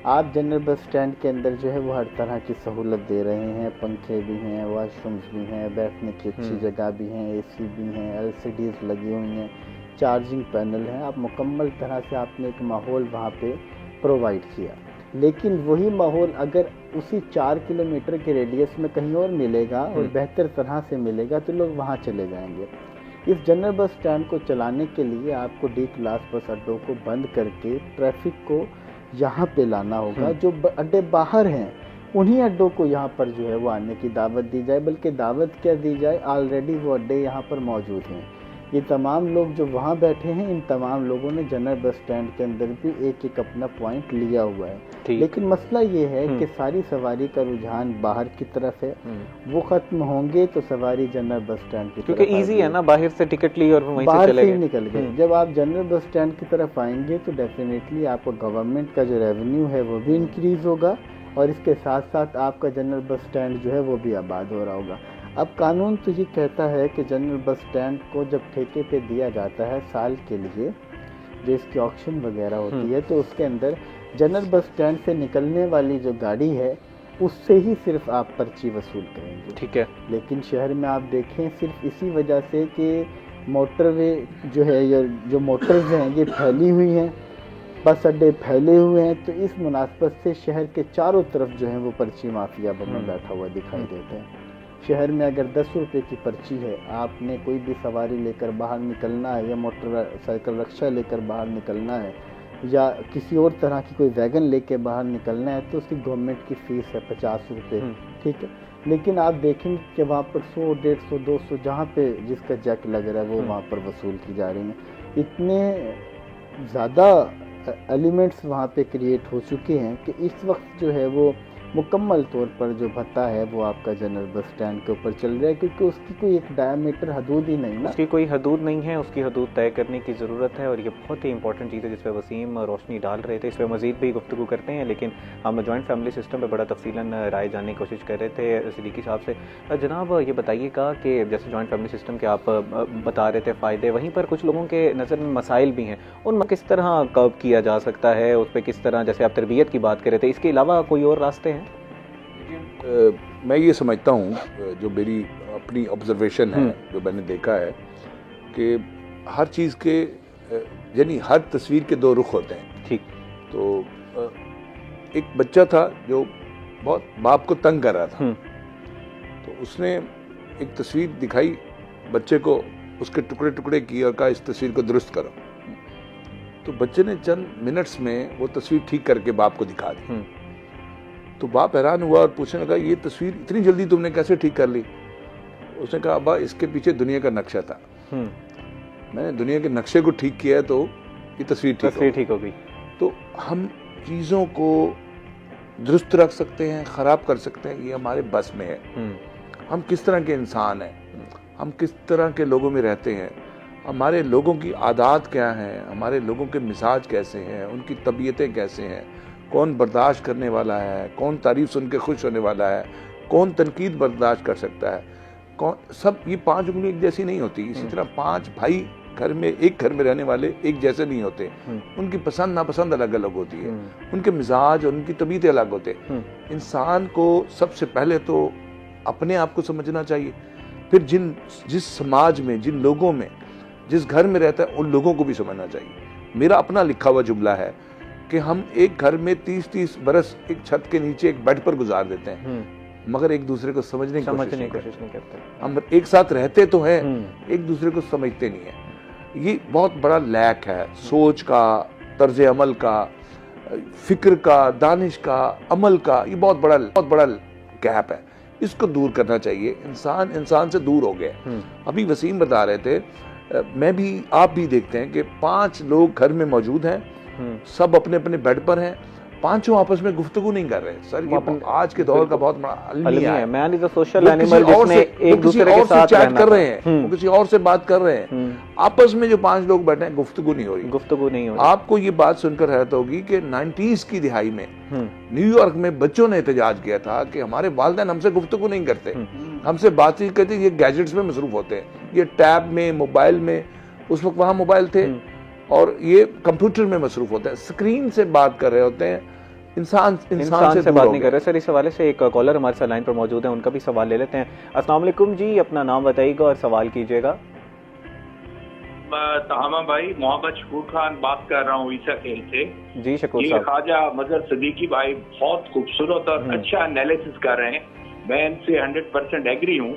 आप जनरल बस स्टैंड के अंदर जो है वो हर तरह की सहूलत दे रहे हैं, पंखे भी हैं, वॉशरूम्स भी हैं, बैठने की अच्छी जगह भी हैं, एसी भी हैं, LCDs लगी हुई हैं, चार्जिंग पैनल हैं, आप मुकम्मल तरह से आपने एक माहौल वहाँ पे प्रोवाइड किया। लेकिन वही माहौल अगर उसी 4 किलोमीटर के रेडियस में कहीं और मिलेगा और बेहतर तरह से मिलेगा, तो लोग वहाँ चले जाएंगे। इस जनरल बस स्टैंड को चलाने के लिए आपको डी क्लास बस अड्डों को बंद करके ट्रैफिक को यहाँ पे लाना होगा। जो अड्डे बाहर हैं उन्हीं अड्डों को यहाँ पर जो है वो आने की दावत दी जाए, बल्कि दावत क्या दी जाए, ऑलरेडी वो अड्डे यहाँ पर मौजूद हैं। ये तमाम लोग जो वहाँ बैठे हैं, इन तमाम लोगों ने जनरल बस स्टैंड के अंदर भी एक एक अपना पॉइंट लिया हुआ है। लेकिन मसला ये है कि सारी सवारी का रुझान बाहर की तरफ है, वो खत्म होंगे तो सवारी जनरल बस स्टैंड की तरफ, क्योंकि इजी है ना, बाहर से टिकट ली और वहीं से चले गए, निकल गए। जब आप जनरल बस स्टैंड की तरफ आएंगे तो डेफिनेटली आपको गवर्नमेंट का जो रेवेन्यू है वो भी इंक्रीज होगा, और इसके साथ साथ आपका जनरल बस स्टैंड जो है वो भी आबाद हो रहा होगा। अब कानून तो ये कहता है कि जनरल बस स्टैंड को जब ठेके पे दिया जाता है साल के लिए, जो इसकी ऑक्शन वगैरह होती है, तो उसके अंदर जनरल बस स्टैंड से निकलने वाली जो गाड़ी है उससे ही सिर्फ आप पर्ची वसूल करेंगे। ठीक है। लेकिन शहर में आप देखें, सिर्फ इसी वजह से कि मोटरवे जो है या जो मोटर्स हैं ये फैली हुई हैं, बस अड्डे फैले हुए हैं, तो इस मुनासबत से शहर के चारों तरफ जो है वो पर्ची माफिया बना बैठा हुआ दिखाई देता है। शहर में अगर 10 रुपये की पर्ची है, आपने कोई भी सवारी लेकर बाहर निकलना है या मोटरसाइकिल रिक्शा लेकर बाहर निकलना है या किसी और तरह की कोई वैगन लेकर बाहर निकलना है, तो उसकी गवर्नमेंट की फ़ीस है 50 रुपये। ठीक है। लेकिन आप देखेंगे कि वहाँ पर 100, 150, 200 जहाँ पे जिसका जैक लग रहा है वो वहाँ पर वसूल की जा रही हैं। इतने ज़्यादा एलिमेंट्स वहाँ पे क्रिएट हो चुके हैं कि इस वक्त जो है वो मुकम्मल तौर पर जो भत्ता है वो आपका जनरल बस स्टैंड के ऊपर चल रहा है, क्योंकि उसकी कोई एक डायमीटर हदूद ही नहीं ना, उसकी कोई हदूद नहीं है, उसकी हदूद तय करने की ज़रूरत है। और ये बहुत ही इंपॉर्टेंट चीज़ है जिस पर वसीम रोशनी डाल रहे थे। इस पर मज़ीद भी गुफ्तगू करते हैं, लेकिन हम जॉइंट फैमिली सिस्टम पर बड़ा तफसीलन राय जानने की कोशिश कर रहे थे सिद्दीकी साहब से। जनाब ये बताइएगा कि जैसे जॉइंट फैमिली सिस्टम के आप बता रहे थे फ़ायदे, वहीं पर कुछ लोगों के नज़र में मसाइल भी हैं, उन किस तरह कब किया जा सकता है, उस पर किस तरह, जैसे आप तरबियत की बात कर रहे थे, इसके अलावा कोई और रास्ते हैं? मैं ये समझता हूँ, जो मेरी अपनी ऑब्जर्वेशन है, जो मैंने देखा है कि हर चीज़ के यानी हर तस्वीर के दो रुख होते हैं। ठीक। तो एक बच्चा था जो बहुत बाप को तंग कर रहा था, तो उसने एक तस्वीर दिखाई बच्चे को, उसके टुकड़े टुकड़े किए और कहा इस तस्वीर को दुरुस्त करो। तो बच्चे ने चंद मिनट्स में वो तस्वीर ठीक करके बाप को दिखा दी। तो बाप हैरान हुआ और पूछने लगा ये तस्वीर इतनी जल्दी तुमने कैसे ठीक कर ली? उसने कहा अब्बा इसके पीछे दुनिया का नक्शा था, मैंने दुनिया के नक्शे को ठीक किया तो ये तस्वीर ठीक हो गई। तो हम चीज़ों को दुरुस्त रख सकते हैं, ख़राब कर सकते हैं, ये हमारे बस में है। हम किस तरह के इंसान हैं, हम किस तरह के लोगों में रहते हैं, हमारे लोगों की आदत क्या हैं, हमारे लोगों के मिजाज कैसे हैं, उनकी तबीयतें कैसे हैं, कौन बर्दाश्त करने वाला है, कौन तारीफ सुन के खुश होने वाला है, कौन तनकीद बर्दाश्त कर सकता है, कौन, सब ये 5 उंगली एक जैसी नहीं होती। इसी तरह 5 भाई घर में, एक घर में रहने वाले एक जैसे नहीं होते, उनकी पसंद नापसंद अलग अलग होती है, उनके मिजाज और उनकी तबीयतें अलग होते हैं। इंसान को सबसे पहले तो अपने आप को समझना चाहिए, फिर जिस समाज में, जिन लोगों में, जिस घर में रहता है उन लोगों को भी समझना चाहिए। मेरा अपना लिखा हुआ जुमला है कि हम एक घर में 30-30 बरस एक छत के नीचे एक बेड पर गुजार देते हैं, मगर एक दूसरे को समझने की कोशिश नहीं करते। हम एक साथ रहते तो हैं, एक दूसरे को समझते नहीं है। ये बहुत बड़ा लैक है सोच का, तर्ज अमल का, फिक्र का, दानिश का, अमल का। ये बहुत बड़ा गैप है, इसको दूर करना चाहिए। इंसान से दूर हो गया। अभी वसीम बता रहे थे, मैं भी, आप भी देखते हैं कि 5 लोग घर में मौजूद हैं, सब अपने अपने बेड पर हैं, पांचों आपस में गुफ्तगू नहीं कर रहे। सर ये आज के दौर का बहुत बड़ा अलमिया है। Man is a social animal, जिसमें एक दूसरे के साथ चैट कर रहे हैं, वो किसी और से बात कर रहे हैं, आपस में जो 5 लोग बैठे हैं गुफ्तगू नहीं हो रही। आपको ये बात सुनकर हैरत होगी कि 90s की दिहाई में न्यूयॉर्क में बच्चों ने एहतजाज किया था कि हमारे वालिदैन हमसे गुफ्तगू नहीं करते, हमसे बातचीत करते, ये गैजेट्स में मसरूफ होते हैं, ये टैब में, मोबाइल में, उस वक्त वहां मोबाइल थे, और ये कंप्यूटर में मसरूफ होते हैं, स्क्रीन से बात कर रहे होते हैं, इंसान से बात नहीं कर रहे। सर इस हवाले से एक कॉलर हमारे साथ लाइन पर मौजूद है, उनका भी सवाल ले लेते हैं। अस्सलाम वालेकुम जी, अपना नाम बताइएगा और सवाल कीजिएगा। तहामा भाई, मोहम्मद शकूर खान बात कर रहा हूँ ईसा खेल से। जी शकूर साहब। ख्वाजा मजहर सदीकी भाई बहुत खूबसूरत और अच्छा एनालिसिस कर रहे हैं, मैं इनसे 100% एग्री हूँ।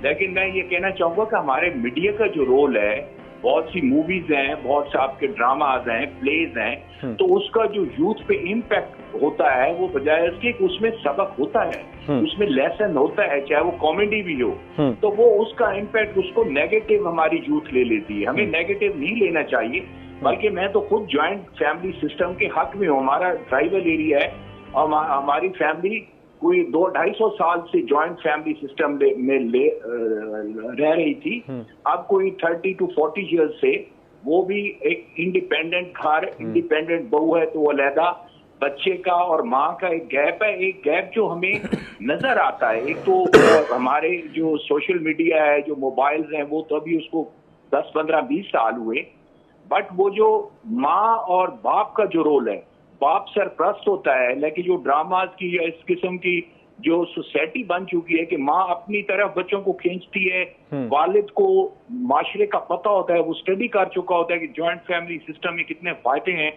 लेकिन मैं ये कहना चाहूंगा कि हमारे मीडिया का जो रोल है, बहुत सी मूवीज हैं, बहुत से आपके ड्रामाज हैं, प्लेज हैं, तो उसका जो यूथ पे इम्पैक्ट होता है वो बजाय इसके उसमें सबक होता है, उसमें लेसन होता है, चाहे वो कॉमेडी भी हो, तो वो उसका इम्पैक्ट उसको नेगेटिव हमारी यूथ ले लेती है। हमें नेगेटिव नहीं लेना चाहिए, बल्कि मैं तो खुद ज्वाइंट फैमिली सिस्टम के हक में हूँ। हमारा ट्राइबल एरिया है और हमारी फैमिली कोई 200-250 साल से ज्वाइंट फैमिली सिस्टम में रह रही थी। अब कोई 30 to 40 ईयर्स से वो भी एक इंडिपेंडेंट घर, इंडिपेंडेंट बहू है, तो वो अलहदा बच्चे का और माँ का एक गैप है, एक गैप जो हमें नजर आता है। एक तो हमारे जो सोशल मीडिया है, जो मोबाइल्स हैं, वो तो अभी उसको 10, 15, 20 साल हुए, बट वो जो माँ और बाप का जो रोल है, बाप सरप्रस्त होता है, लेकिन जो ड्रामाज की या इस किस्म की जो सोसाइटी बन चुकी है कि माँ अपनी तरफ बच्चों को खींचती है, वालिद को माशरे का पता होता है, वो स्टडी कर चुका होता है कि जॉइंट फैमिली सिस्टम में कितने फायदे हैं,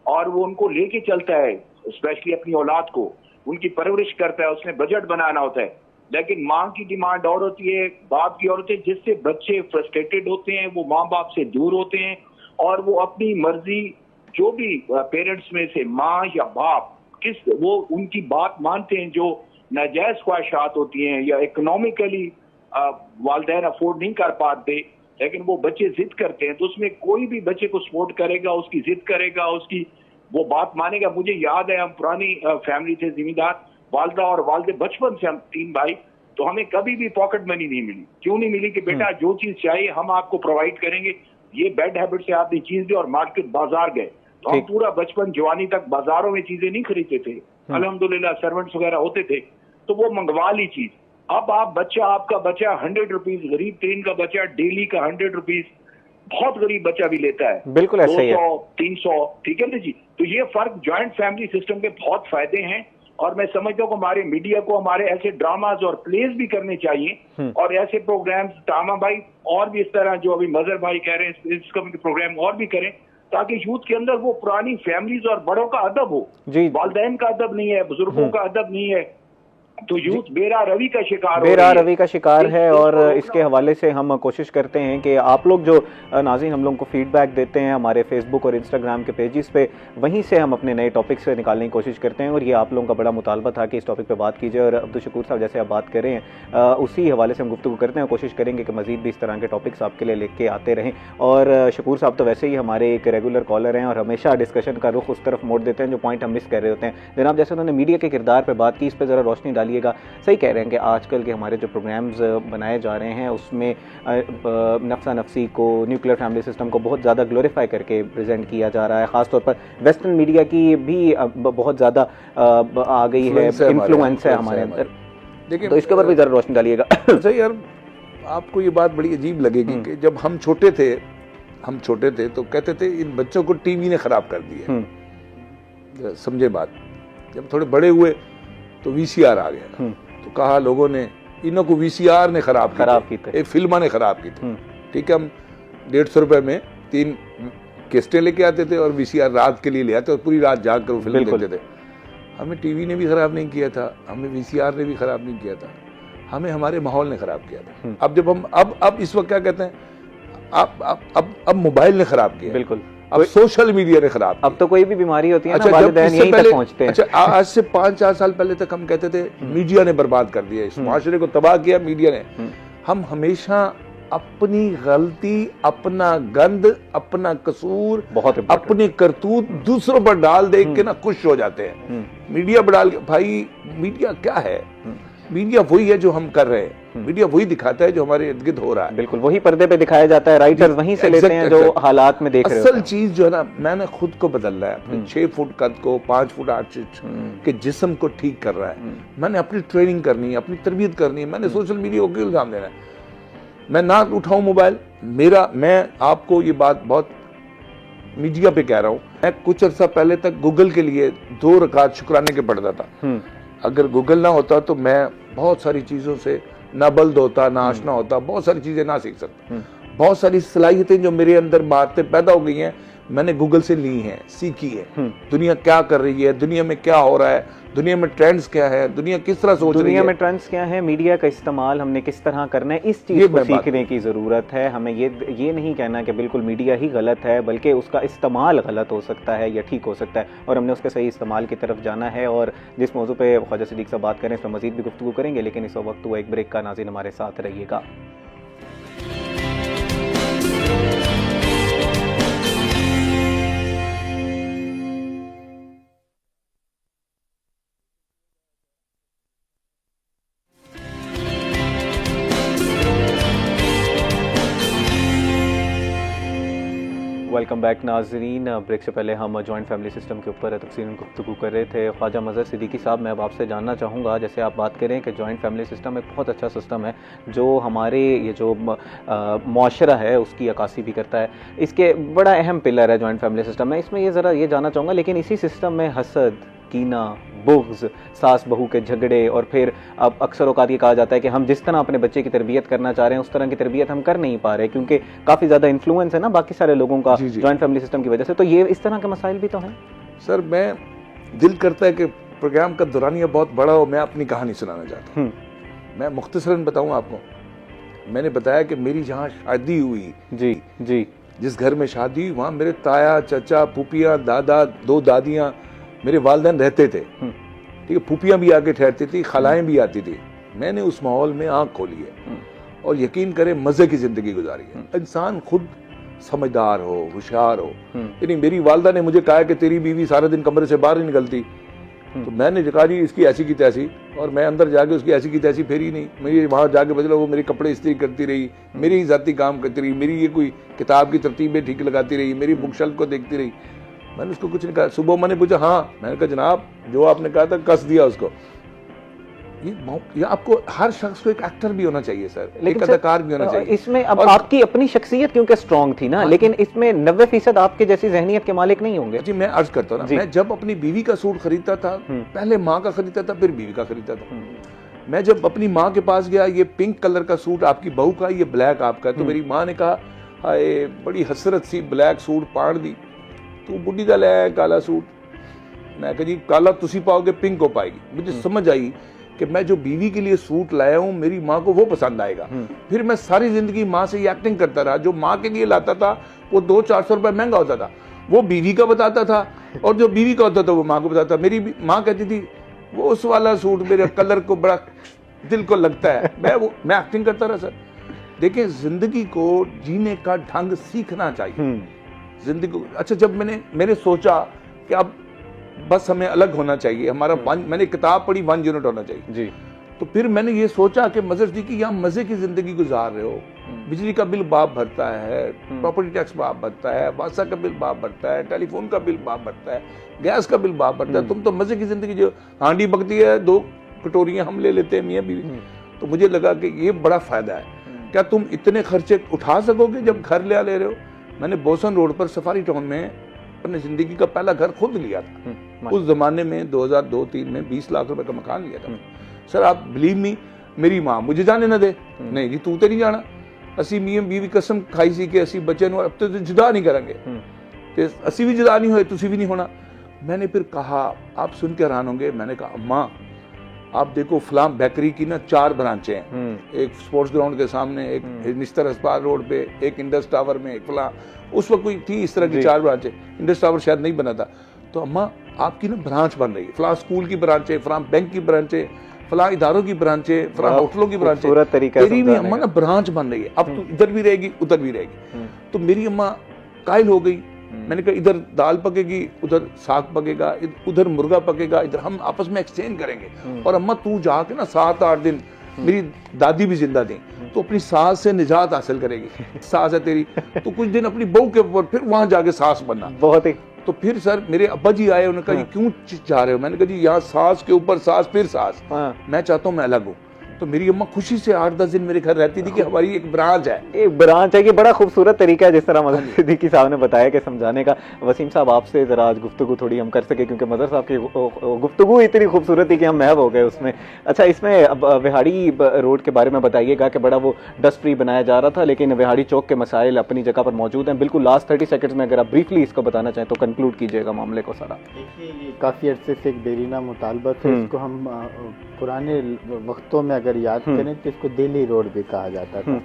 और वो उनको लेके चलता है, स्पेशली अपनी औलाद को उनकी परवरिश करता है, उसने बजट बनाना होता है। लेकिन माँ की डिमांड और होती है, बाप की और होती है, जिससे बच्चे फ्रस्ट्रेटेड होते हैं, वो माँ बाप से दूर होते हैं, और वो अपनी मर्जी, जो भी पेरेंट्स में से माँ या बाप वो उनकी बात मानते हैं, जो नाजायज ख्वाहिशात होती हैं या इकोनॉमिकली वालिदैन अफोर्ड नहीं कर पाते, लेकिन वो बच्चे जिद करते हैं, तो उसमें कोई भी बच्चे को सपोर्ट करेगा, उसकी जिद करेगा, उसकी वो बात मानेगा। मुझे याद है, हम पुरानी फैमिली थे, जिम्मेदार वालदा और वालदे, बचपन से हम 3 भाई, तो हमें कभी भी पॉकेट मनी नहीं मिली। क्यों नहीं मिली? कि बेटा जो चीज चाहिए हम आपको प्रोवाइड करेंगे, ये बैड हैबिट से आपने चीज दी, और मार्केट बाजार गए, तो हम पूरा बचपन जवानी तक बाजारों में चीजें नहीं खरीदते थे, अल्हम्दुलिल्लाह सर्वेंट्स वगैरह होते थे, तो वो मंगवा ली चीज। अब आपका बच्चा 100 रुपीज, गरीब ट्रेन का बच्चा डेली का 100 रुपीज, बहुत गरीब बच्चा भी लेता है, बिल्कुल ऐसा ही है, 200, 300, ठीक है ना जी। तो ये फर्क ज्वाइंट फैमिली सिस्टम के बहुत फायदे हैं, और मैं समझता हूँ कि हमारे मीडिया को हमारे ऐसे ड्रामाज और प्लेज भी करने चाहिए, और ऐसे प्रोग्राम्स तामा भाई और भी इस तरह जो अभी मजहर भाई कह रहे हैं, इस कम के प्रोग्राम और भी करें, ताकि यूथ के अंदर वो पुरानी फैमिलीज और बड़ों का अदब हो। वालिदैन का अदब नहीं है, बुजुर्गों का अदब नहीं है, तो यूथ बेरा रवि का शिकार है। और इसके हवाले से हम कोशिश करते हैं कि आप लोग जो नाज़रीन हम लोग को फीडबैक देते हैं हमारे फेसबुक और इंस्टाग्राम के पेजेस पे, वहीं से हम अपने नए टॉपिक्स निकालने की कोशिश करते हैं, और ये आप लोगों का बड़ा मुतालबा था कि इस टॉपिक पे बात कीजिए। और अब्दुल शकूर साहब जैसे आप बात कर रहे हैं, उसी हवाले से हम गुफ्तगू करते हैं, कोशिश करेंगे कि मज़ीद भी इस तरह के टॉपिक्स आपके लिए लेके आते रहें। और शकूर साहब तो वैसे ही हमारे एक रेगुलर कॉलर हैं और हमेशा डिस्कशन का रुख उस तरफ मोड़ देते हैं जो पॉइंट हम मिस कर रहे होते हैं। जनाब जैसे उन्होंने मीडिया के किरदार पर बात की, इस पर ज़रा रोशनी डालिएगा। सही कह रहे हैं कि आजकल के हमारे जो प्रोग्राम्स बनाए जा रहे हैं उसमें नफ्सा नफसी को, न्यूक्लियर फैमिली सिस्टम को बहुत ज़्यादा ग्लोरीफाई करके प्रेजेंट किया जा रहा है। ख़ासतौर पर वेस्टर्न मीडिया की भी बहुत ज़्यादा आ गई है, इन्फ्लुएंस है हमारे अंदर। देखिए तो इसके ऊपर भी ज़रा रोशनी डालिएगा। सही यार, आपको ये बात बड़ी अजीब लगेगी कि जब हम छोटे थे तो कहते थे इन बच्चों को टीवी ने ख़राब कर दिया। समझे बात? जब थोड़े बड़े हुए तो वीसीआर आ गया, तो कहा लोगों ने इन्हों को वीसीआर ने खराब की थी, फिल्मा ने खराब की थी। ठीक है, हम 150 रुपए में 3 कैसेटें लेके आते थे और वीसीआर रात के लिए ले आते और पूरी रात जाग कर फिल्म देखते थे। हमें टीवी ने भी खराब नहीं किया था, हमें वीसीआर ने भी खराब नहीं किया था, हमें हमारे माहौल ने खराब किया था। अब जब हम अब इस वक्त क्या कहते हैं, अब मोबाइल ने खराब किया, बिल्कुल, अब सोशल मीडिया ने खराब किया। अब तो कोई भी बीमारी होती है अच्छा, ना, वालिदैन यहीं तक पहुंचते हैं। अच्छा, आज से 5-4 साल पहले तक हम कहते थे मीडिया ने बर्बाद कर दिया, इस माशरे को तबाह किया मीडिया ने। हम हमेशा अपनी गलती, अपना गंद, अपना कसूर, अपने करतूत दूसरों पर डाल दे के ना खुश हो जाते हैं। मीडिया पर डाल के, भाई मीडिया क्या है? मीडिया वही है जो हम कर रहे हैं, मीडिया वही दिखाता है जो हमारे इर्द गिर्द हो रहा है। बिल्कुल, वही पर्दे पे दिखाया जाता है, राइटर्स वहीं से लेते हैं जो हालात में देख रहे हैं। असल चीज जो है ना, मैंने खुद को बदलना है, अपने 6 फुट कद को 5 फुट 8 इंच के जिस्म को ठीक कर रहा है। मैंने अपनी ट्रेनिंग करनी है, अपनी तरबियत करनी है। मैंने सोशल मीडिया को क्यों इल्जाम देना है? मैं ना उठाऊं मोबाइल, मैं आपको ये बात बहुत मीडिया पे कह रहा हूं, मैं कुछ अर्सा पहले तक गूगल के लिए 2 रकात शुक्राने के पढ़ता था। अगर गूगल ना होता तो मैं बहुत सारी चीजों से ना बल्द होता, ना आशना होता, बहुत सारी चीजें ना सीख सकता। बहुत सारी सलाहियतें जो मेरे अंदर बातें पैदा हो गई हैं, मैंने गूगल से ली हैं, सीखी है। दुनिया क्या कर रही है, दुनिया में क्या हो रहा है, दुनिया में ट्रेंड्स क्या है, दुनिया किस तरह सोच रही है, दुनिया में ट्रेंड्स क्या है, मीडिया का इस्तेमाल हमने किस तरह करना है, इस चीज को सीखने की जरूरत है। हमें ये नहीं कहना कि बिल्कुल मीडिया ही गलत है, बल्कि उसका इस्तेमाल गलत हो सकता है या ठीक हो सकता है, और हमने उसके सही इस्तेमाल की तरफ जाना है। और जिस मौजू पे ख्वाजा सिद्दीक साहब बात करें, इस पर मजीद भी गुफ्तगू करेंगे, लेकिन इस वक्त वो एक ब्रेक का। नाज़रीन हमारे साथ रहिएगा। वेलकम बैक नाजरीन। ब्रेक से पहले हम जॉइंट फैमिली सिस्टम के ऊपर तफसीलन गुफ्तगू कर रहे थे। ख्वाजा मज़हर सिद्दीकी साहब, मैं अब आपसे जानना चाहूँगा, जैसे आप बात करें कि जॉइंट फैमिली सिस्टम एक बहुत अच्छा सिस्टम है जो हमारे ये जो मुआशरा है उसकी अक्कासी भी करता है, इसके बड़ा अहम पिलर है जॉइंट फैमिली सिस्टम में। इसमें ये ज़रा ये जानना चाहूँगा, लेकिन इसी सिस्टम में हसद, कीना, बुग़्ज़, सास बहू के झगड़े, और फिर अब अक्सर औक़ात ये कहा जाता है कि हम जिस तरह अपने बच्चे की तरबियत करना चाह रहे हैं उस तरह की तरबियत हम कर नहीं पा रहे, क्योंकि काफ़ी ज़्यादा इन्फ्लुएंस है ना बाकी सारे लोगों का जॉइंट फैमिली सिस्टम की वजह से। तो ये इस तरह के मसाइल भी तो हैं। सर, मैं दिल करता है कि प्रोग्राम का दौरानिया बहुत बड़ा हो, मैं अपनी कहानी सुनाना चाहता हूँ। मैं मुख्तसरन बताऊँ आपको। मैंने बताया कि मेरी जहाँ शादी हुई, जी जिस घर में शादी हुई, वहाँ मेरे ताया, चचा, फूफियाँ, दादा, 2 दादियाँ, मेरे वालिदैन रहते थे। ठीक है, फूफियाँ भी आके ठहरती थी, खालाएं भी आती थी। मैंने उस माहौल में आँख खोली है और यकीन करें मज़े की ज़िंदगी गुजारी है। इंसान खुद समझदार हो, होशियार हो। यानी मेरी वालदा ने मुझे कहा कि तेरी बीवी सारा दिन कमरे से बाहर नहीं निकलती, तो मैंने कहा जी इसकी ऐसी की तैसी, और मैं अंदर जाके उसकी ऐसी की तैसी फेरी नहीं। मेरी वहाँ जाके बदला, वो मेरे कपड़े इस्त्री करती रही, मेरी ही ज़ाती काम करती रही, मेरी ये कोई किताब की तरतीबें ठीक लगाती रही, मेरी बुक शेल्फ को देखती रही। मैंने उसको कुछ नहीं कहा। सुबह मैंने पूछा, हाँ, मैंने कहा जनाब जो आपने कहा था कस दिया उसको। ये आपको हर शख्स को एक एक्टर भी होना चाहिए सर, एक अदाकार भी होना चाहिए। इसमें अब आपकी अपनी शख्सियत क्योंकि स्ट्रांग थी ना, लेकिन इसमें 90% आपके जैसी जहनियत के मालिक नहीं होंगे। जी, मैं अर्ज करता हूँ ना, मैं जब अपनी बीवी का सूट खरीदता था, पहले माँ का खरीदता था, फिर बीवी का खरीदता था। मैं जब अपनी माँ के पास गया, ये पिंक कलर का सूट आपकी बहू का, ये ब्लैक आपका, तो मेरी माँ ने कहा, हाय बड़ी हसरत सी ब्लैक सूट पाड़ दी, तू बुढ़ी का ले काला सूट। मैं कहा जी काला तुसी पाओगे, पिंक को पाएगी। मुझे समझ आई कि मैं जो बीवी के लिए सूट लाया हूं मेरी माँ को वो पसंद आएगा। फिर मैं सारी जिंदगी माँ से ये एक्टिंग करता रहा। जो माँ के लिए लाता था वो 200-400 रुपए महंगा होता था, वो बीवी का बताता था, और जो बीवी का होता था वो माँ को बताता। मेरी माँ कहती थी वो उस वाला सूट मेरे कलर को बड़ा दिल को लगता है। मैं एक्टिंग करता रहा सर। देखिए, जिंदगी को जीने का ढंग सीखना चाहिए जिंदगी को। अच्छा, जब मैंने सोचा कि अब बस हमें अलग होना चाहिए, हमारा मैंने किताब पढ़ी 1 यूनिट होना चाहिए जी। तो फिर मैंने ये सोचा कि मज़हर जी की यहाँ मजे की जिंदगी गुजार रहे हो, बिजली का बिल बाप भरता है, प्रॉपर्टी टैक्स बाप भरता है, वासा का बिल बाप भरता है, टेलीफोन का बिल बाप भरता है, गैस का बिल बाप भरता है, तुम तो मजे की जिंदगी, जो हांडी पकती है 2 कटोरियां हम ले लेते हैं मियाँ बीवी। तो मुझे लगा कि ये बड़ा फायदा है। क्या तुम इतने खर्चे उठा सकोगे जब घर ले रहे हो? मैंने बोसन रोड पर सफारी टाउन में अपनी जिंदगी का पहला घर खुद लिया था। उस जमाने में 2002-03 में 20 लाख रुपए का मकान लिया था। सर आप बिलीव मी, मेरी माँ मुझे जाने ना दे, नहीं जी तू तो नहीं जाना, असी मियां बीवी कसम खाई सी कि असी बच्चे अब तो जुदा नहीं करेंगे। ਤੇ ਅਸੀਂ ਵੀ ਜੁਦਾ ਨਹੀਂ ਹੋਏ, ਤੁਸੀਂ भी नहीं होना। मैंने फिर कहा, आप सुन के हैरान होंगे, मैंने कहा अम्मा आप देखो फलां बेकरी की ना 4 ब्रांचें हैं, एक स्पोर्ट्स ग्राउंड के सामने, एक निस्तर अस्पताल रोड पे, एक इंडस टावर में, एक फलां, उस वक्त कोई थी इस तरह की 4 ब्रांचें, इंडस टावर शायद नहीं बना था। तो अम्मा आपकी ना ब्रांच बन रही है, फलां स्कूल की ब्रांचें, फलां बैंक की ब्रांचें, फलां इदारों की ब्रांचें, फलां होटलों की ब्रांचें, तेरी भी अम्मा ना ब्रांच बन रही है, अब तू इधर भी रहेगी उधर भी रहेगी। तो मेरी अम्मा कायल हो गई। मैंने कहा इधर दाल पकेगी, उधर साग पकेगा, उधर मुर्गा पकेगा, इधर हम आपस में एक्सचेंज करेंगे। और अम्मा तू जाके ना 7-8 दिन, मेरी दादी भी जिंदा थी, तो अपनी सास से निजात हासिल करेगी, सास है तेरी, तो कुछ दिन अपनी बहू के ऊपर, फिर वहां जाके सास बनना। बहुत ही। तो फिर सर मेरे अब्बा जी आए, उन्होंने कहा ये क्यों जा रहे हो? मैंने कहा जी यहाँ सास के ऊपर सास फिर सास, मैं चाहता हूँ मैं अलग हूँ। तो मेरी अम्मा खुशी से 8-10 दिन मेरे घर रहती थी कि हमारी एक ब्रांच है। एक ब्रांच है कि बड़ा खूबसूरत तरीका है जिस तरह मदर सिद्दीकी साहब ने बताया कि समझाने का। वसीम साहब आपसे जरा आज गुफ्तगू थोड़ी हम कर सके, क्योंकि मदर साहब की गुफ्तगू इतनी खूबसूरत थी कि हम महव हो गए उसमें। अच्छा, इसमें अब विहाड़ी रोड के बारे में बताइएगा कि बड़ा वो डस्ट फ्री बनाया जा रहा था, लेकिन विहाड़ी चौक के मसाइल अपनी जगह पर मौजूद हैं। बिल्कुल लास्ट 30 सेकंड्स में अगर आप ब्रीफली इसको बताना चाहें तो कंक्लूड कीजिएगा मामले को सारा। देखिए ये काफ़ी अर्से से एक देरीना मुतालबा था, इसको हम पुराने वक्तों में अगर याद करें तो इसको दिल्ली रोड भी कहा जाता था।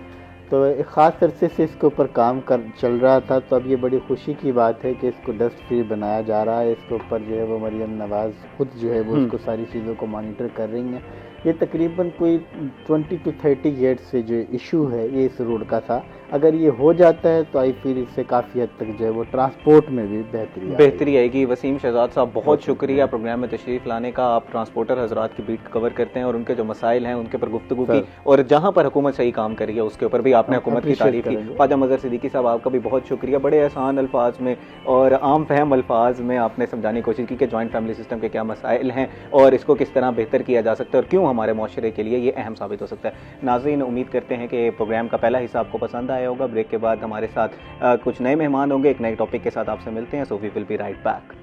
तो एक ख़ास अरसे से इसके ऊपर काम चल रहा था। तो अब ये बड़ी खुशी की बात है कि इसको डस्ट फ्री बनाया जा रहा है। इसके ऊपर जो है वो मरियम नवाज़ खुद जो है वो इसको सारी चीज़ों को मॉनिटर कर रही हैं। ये तकरीबन कोई 20 to 30 ईयर्स से जो इशू है ये इस रोड का था। अगर ये हो जाता है तो आई फील इससे काफ़ी हद तक जो है वो ट्रांसपोर्ट में भी बेहतरी आएगी। वसीम शहजाद साहब बहुत शुक्रिया प्रोग्राम में तशरीफ़ लाने का। आप ट्रांसपोर्टर हजरात की बीट कवर करते हैं और उनके जो मसाइल हैं उनके ऊपर गुफ्तगू की, और जहाँ पर हुकूमत सही काम करी है उसके ऊपर भी आपने हुकूमत की तारीफ की। ख्वाजा मज़हर सिद्दीकी साहब आपका भी बहुत शुक्रिया। बड़े आसान अल्फाज में और आम फहम अल्फाज में आपने समझाने की कोशिश की कि जॉइंट फैमिली सिस्टम के क्या मसाइल हैं और इसको किस तरह बेहतर किया जा सकता है और क्यों हमारे माशरे के लिए ये अहम साबित हो सकता है। नाज़रीन, उम्मीद करते हैं कि प्रोग्राम का पहला हिस्सा आपको पसंद आया होगा। ब्रेक के बाद हमारे साथ कुछ नए मेहमान होंगे, एक नए टॉपिक के साथ आपसे मिलते हैं। So we will be right back.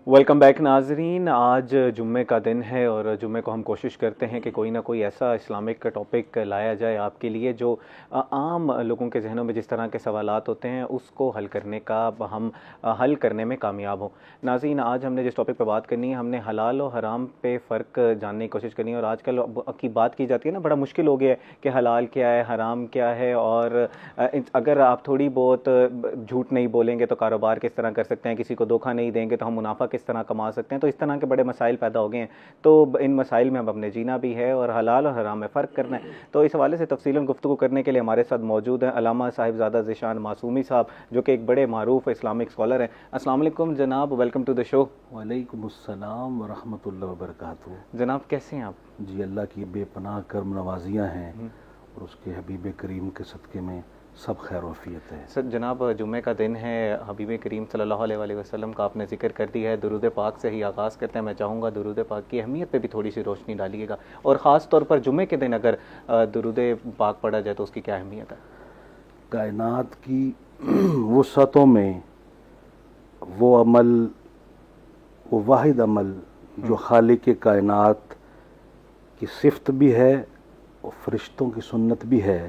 Welcome back नाजरीन। आज जुम्मे का दिन है और जुम्मे को हम कोशिश करते हैं कि कोई ना कोई ऐसा इस्लामिक टॉपिक लाया जाए आपके लिए जो आम लोगों के जहनों में जिस तरह के सवालात होते हैं उसको हल करने का हम हल करने में कामयाब हों। नाज़रीन, आज हमने जिस टॉपिक पे बात करनी है, हमने हलाल और हराम पे फ़र्क जानने की कोशिश करनी है। और आजकल की बात की जाती है ना, बड़ा मुश्किल हो गया है कि हलाल क्या है, हराम क्या है, और अगर आप थोड़ी बहुत झूठ नहीं बोलेंगे तो कारोबार किस तरह कर सकते हैं, किसी को धोखा नहीं देंगे तो हम मुनाफा किस तरह कमा सकते हैं। तो इस तरह के बड़े मसाइल पैदा हो गए हैं। तो इन मसाइल में अब हमने जीना भी है और हलाल और हराम में फ़र्क करना है। तो इस हवाले से तफसीलन गुफ्तगू करने के लिए हमारे साथ मौजूद हैं अल्लामा साहिबजादा ज़ीशान मासूमी साहब, जो कि एक बड़े मारूफ इस्लामिक स्कॉलर हैं। अस्सलाम वालेकुम जनाब, वेलकम टू द शो। वालेकुम अस्सलाम व रहमतुल्लाहि व बरकातहू। जनाब कैसे हैं आप? जी, अल्लाह की बेपनाह करम नवाजियाँ हैं और उसके हबीब करीम के सदक़े में सब खैर वफ़ियत है। सर जनाब, जुम्मे का दिन है, हबीब करीम सल्लल्लाहु अलैहि वसल्लम का आपने जिक्र कर दिया है। दुरूद पाक से ही आगाज़ करते हैं। मैं चाहूँगा दुरूद पाक की अहमियत पे भी थोड़ी सी रोशनी डालिएगा, और ख़ास तौर पर जुम्मे के दिन अगर दुरूद पाक पढ़ा जाए तो उसकी क्या अहमियत है? कायनात की वसअतों में वो अमल, वो वाहिद अमल जो खालिक कायनात की सिफ़त भी है और फ़रिश्तों की सुन्नत भी है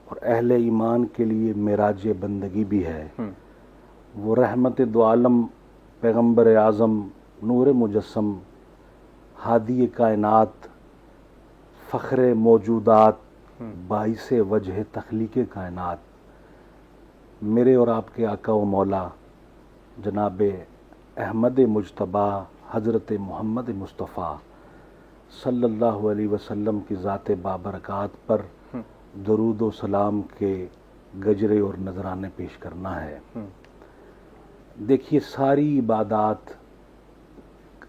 और अहले ईमान के लिए मेराज बंदगी भी है, वो रहमत दो आलम पैगम्बर आज़म नूर मुजस्सम हादी कायनात फ़ख्र मौजूदात बाइस वजह तख्लीक़ कायनात मेरे और आपके आका व मौला जनाब अहमद मुजतबा हज़रत मोहम्मद मुस्तफ़ा सल्लल्लाहु अलैहि वसल्लम की ज़ात बाबरकात पर दरूद व सलाम के गजरे और नजराने पेश करना है। देखिए, सारी इबादत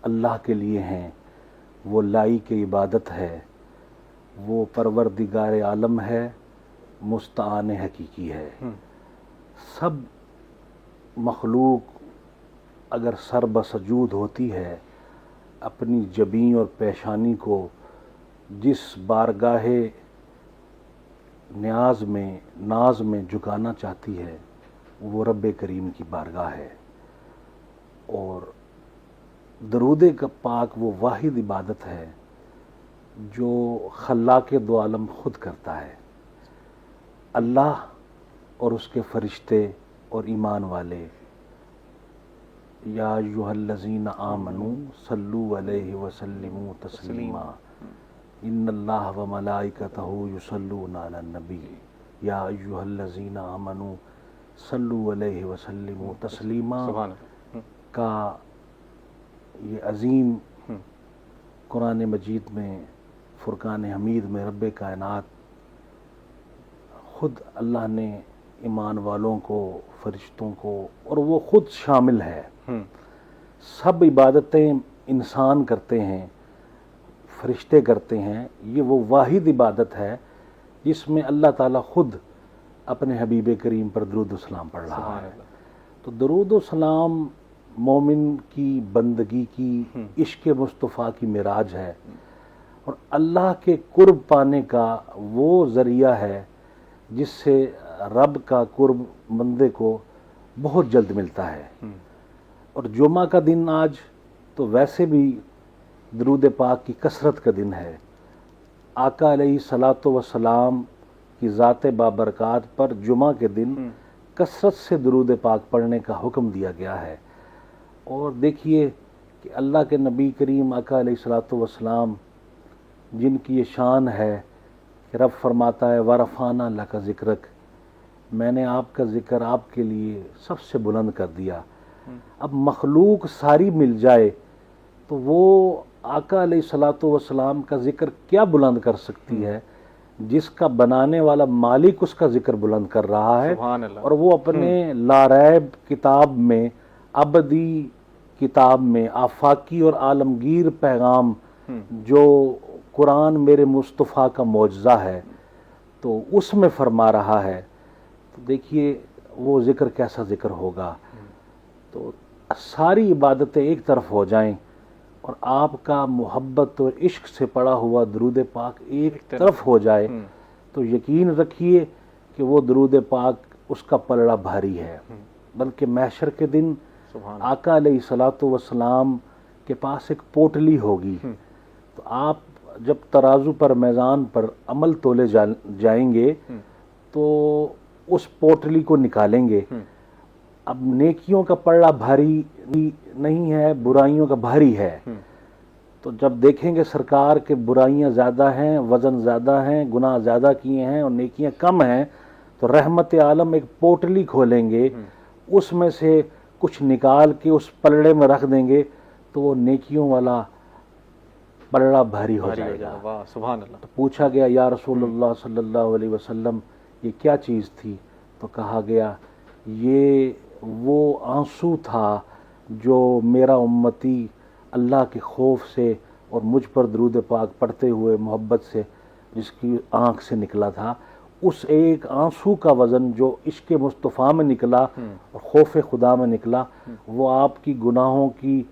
अल्लाह के लिए हैं, वो लाई की इबादत है, वो परवरदिगार आलम है, मुस्तान हकीकी है। सब मखलूक अगर सर बसजूद होती है, अपनी जबीं और पेशानी को जिस बारगाह न्याज में नाज में झुकाना चाहती है वो रब करीम की बारगाह है। और दरूद पाक वो वाहिद इबादत है जो खल्लाक़ दो आलम खुद करता है। अल्लाह और उसके फरिश्ते और ईमान वाले, या अय्युहल्लज़ीना आमनू सल्लू अलैहि वसल्लिमू तस्लीमा इन्नल्लाह व मलाइकतहू युसल्लूना अलन नबी या अय्युहल्लज़ीना आमनू सल्लू अलैहि वसल्लिमू तस्लीमा का ये अज़ीम कुरान मजीद में फुरकान हमीद में रब्बे कायनात खुद अल्लाह ने ईमान वालों को, फरिश्तों को, और वो खुद शामिल है। सब इबादतें इंसान करते हैं, फरिश्ते करते हैं, ये वो वाहिद इबादत है जिसमें अल्लाह ताला खुद अपने हबीब करीम पर दरूद सलाम पढ़ रहा है। तो दरूद सलाम मोमिन की बंदगी की, इश्क मुस्तफ़ा की मिराज है और अल्लाह के कुर्ब पाने का वो ज़रिया है जिससे रब का कुर्ब बंदे को बहुत जल्द मिलता है। और जुमा का दिन आज तो वैसे भी दरूद पाक की कसरत का दिन है। आका अलैहिस्सलातु वस्सलाम की ज़ात बाबरकात पर जुमा के दिन कसरत से दरूद पाक पढ़ने का हुक्म दिया गया है। और देखिए कि अल्लाह के नबी करीम आका अलैहिस्सलातु वस्सलाम जिनकी ये शान है कि रब फरमाता है वरफ़ाना लका ज़िक्रक, मैंने आपका ज़िक्र आपके लिए सबसे बुलंद कर दिया। अब मखलूक सारी मिल जाए तो वो आका अलैहिस्सलातु वस्सलाम का ज़िक्र क्या बुलंद कर सकती है जिसका बनाने वाला मालिक उसका ज़िक्र बुलंद कर रहा है। और वो अपने लारैब किताब में, अबदी किताब में, आफाकी और आलमगीर पैगाम जो कुरान मेरे मुस्तफ़ा का मौजज़ा है, तो उसमें फरमा रहा है। तो देखिए वो ज़िक्र कैसा ज़िक्र होगा। तो सारी इबादतें एक तरफ हो जाएं और आपका मोहब्बत और इश्क से पड़ा हुआ दरूद पाक एक तरफ हो जाए, तो यकीन रखिए कि वो दरूद पाक उसका पलड़ा भारी है। बल्कि महशर के दिन आका अलैहिस्सलातु वस्सलाम के पास एक पोटली होगी। तो आप जब तराजू पर, मैज़ान पर अमल तोले जाएंगे तो उस पोटली को निकालेंगे। अब नेकियों का पलड़ा भारी नहीं है, बुराइयों का भारी है। तो जब देखेंगे सरकार के बुराइयां ज़्यादा हैं, वज़न ज़्यादा हैं, गुनाह ज़्यादा किए हैं और नेकियां कम हैं, तो रहमत आलम एक पोटली खोलेंगे, उसमें से कुछ निकाल के उस पलड़े में रख देंगे, तो वो नेकियों वाला पलड़ा भारी हो जाएगा। वाह, सुभान अल्लाह। तो पूछा गया या रसूलुल्लाह सल्लल्लाहु अलैहि वसल्लम ये क्या चीज़ थी? तो कहा गया ये वो आंसू था जो मेरा उम्मती अल्लाह के खौफ से और मुझ पर दरूद पाक पढ़ते हुए मोहब्बत से जिसकी आँख से निकला था, उस एक आंसू का वज़न जो इश्क़ मुस्तफ़ा में निकला और खौफ खुदा में निकला, वो आपकी गुनाहों की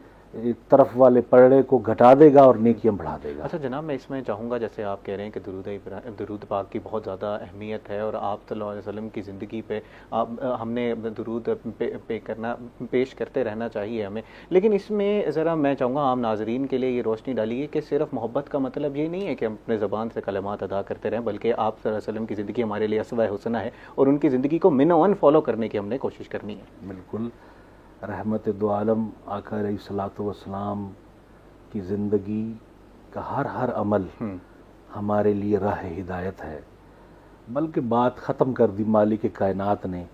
तरफ वाले पलड़े को घटा देगा और नेकियां बढ़ा देगा। अच्छा जनाब, मैं इसमें चाहूँगा, जैसे आप कह रहे हैं कि दरूद पाक की बहुत ज़्यादा अहमियत है और आप सल्लल्लाहु अलैहि वसल्लम की ज़िंदगी पे हमने दरूद पेश करते रहना चाहिए हमें। लेकिन इसमें ज़रा मैं चाहूँगा आम नाजरीन के लिए ये रोशनी डालिए कि सिर्फ मोहब्बत का मतलब ये नहीं है कि हम अपने ज़बान से कलमात अदा करते रहें, बल्कि आप सल्लल्लाहु अलैहि वसल्लम की ज़िंदगी हमारे लिए असवा हुस्ना है और उनकी ज़िंदगी को मिनोअन फॉलो करने की हमने कोशिश करनी है। बिल्कुल, रहमत दो आलम आका अलैहिस्सलातु वस्सलाम की ज़िंदगी का हर अमल हमारे लिए राह हिदायत है। बल्कि बात ख़त्म कर दी मालिक कायनात ने,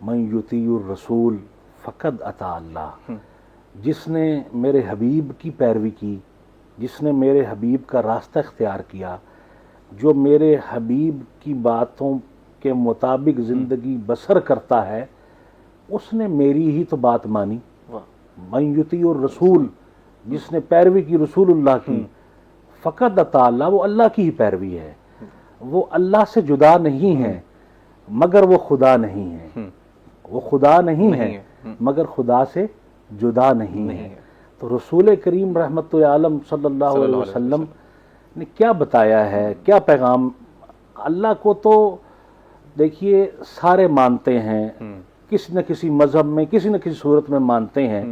मन युतीउर रसूल फ़क़द अता अल्लाह। जिसने मेरे हबीब की पैरवी की, जिसने मेरे हबीब का रास्ता इख्तियार किया, जो मेरे हबीब की बातों के मुताबिक ज़िंदगी बसर करता है, उसने मेरी ही तो बात मानी। मन युतीउर रसूल, जिसने पैरवी की रसूलुल्लाह की, फ़क़द अता अल्लाह, वो अल्लाह की ही पैरवी है। वो अल्लाह से जुदा नहीं है मगर वो खुदा नहीं है। वो खुदा नहीं है मगर खुदा से जुदा नहीं है। तो रसूल करीम रहमत आलम सल्लल्लाहु अलैहि वसल्लम ने क्या बताया है, क्या पैगाम अल्लाह को तो देखिए सारे मानते हैं, किसी न किसी मजहब में किसी न किसी सूरत में मानते हैं।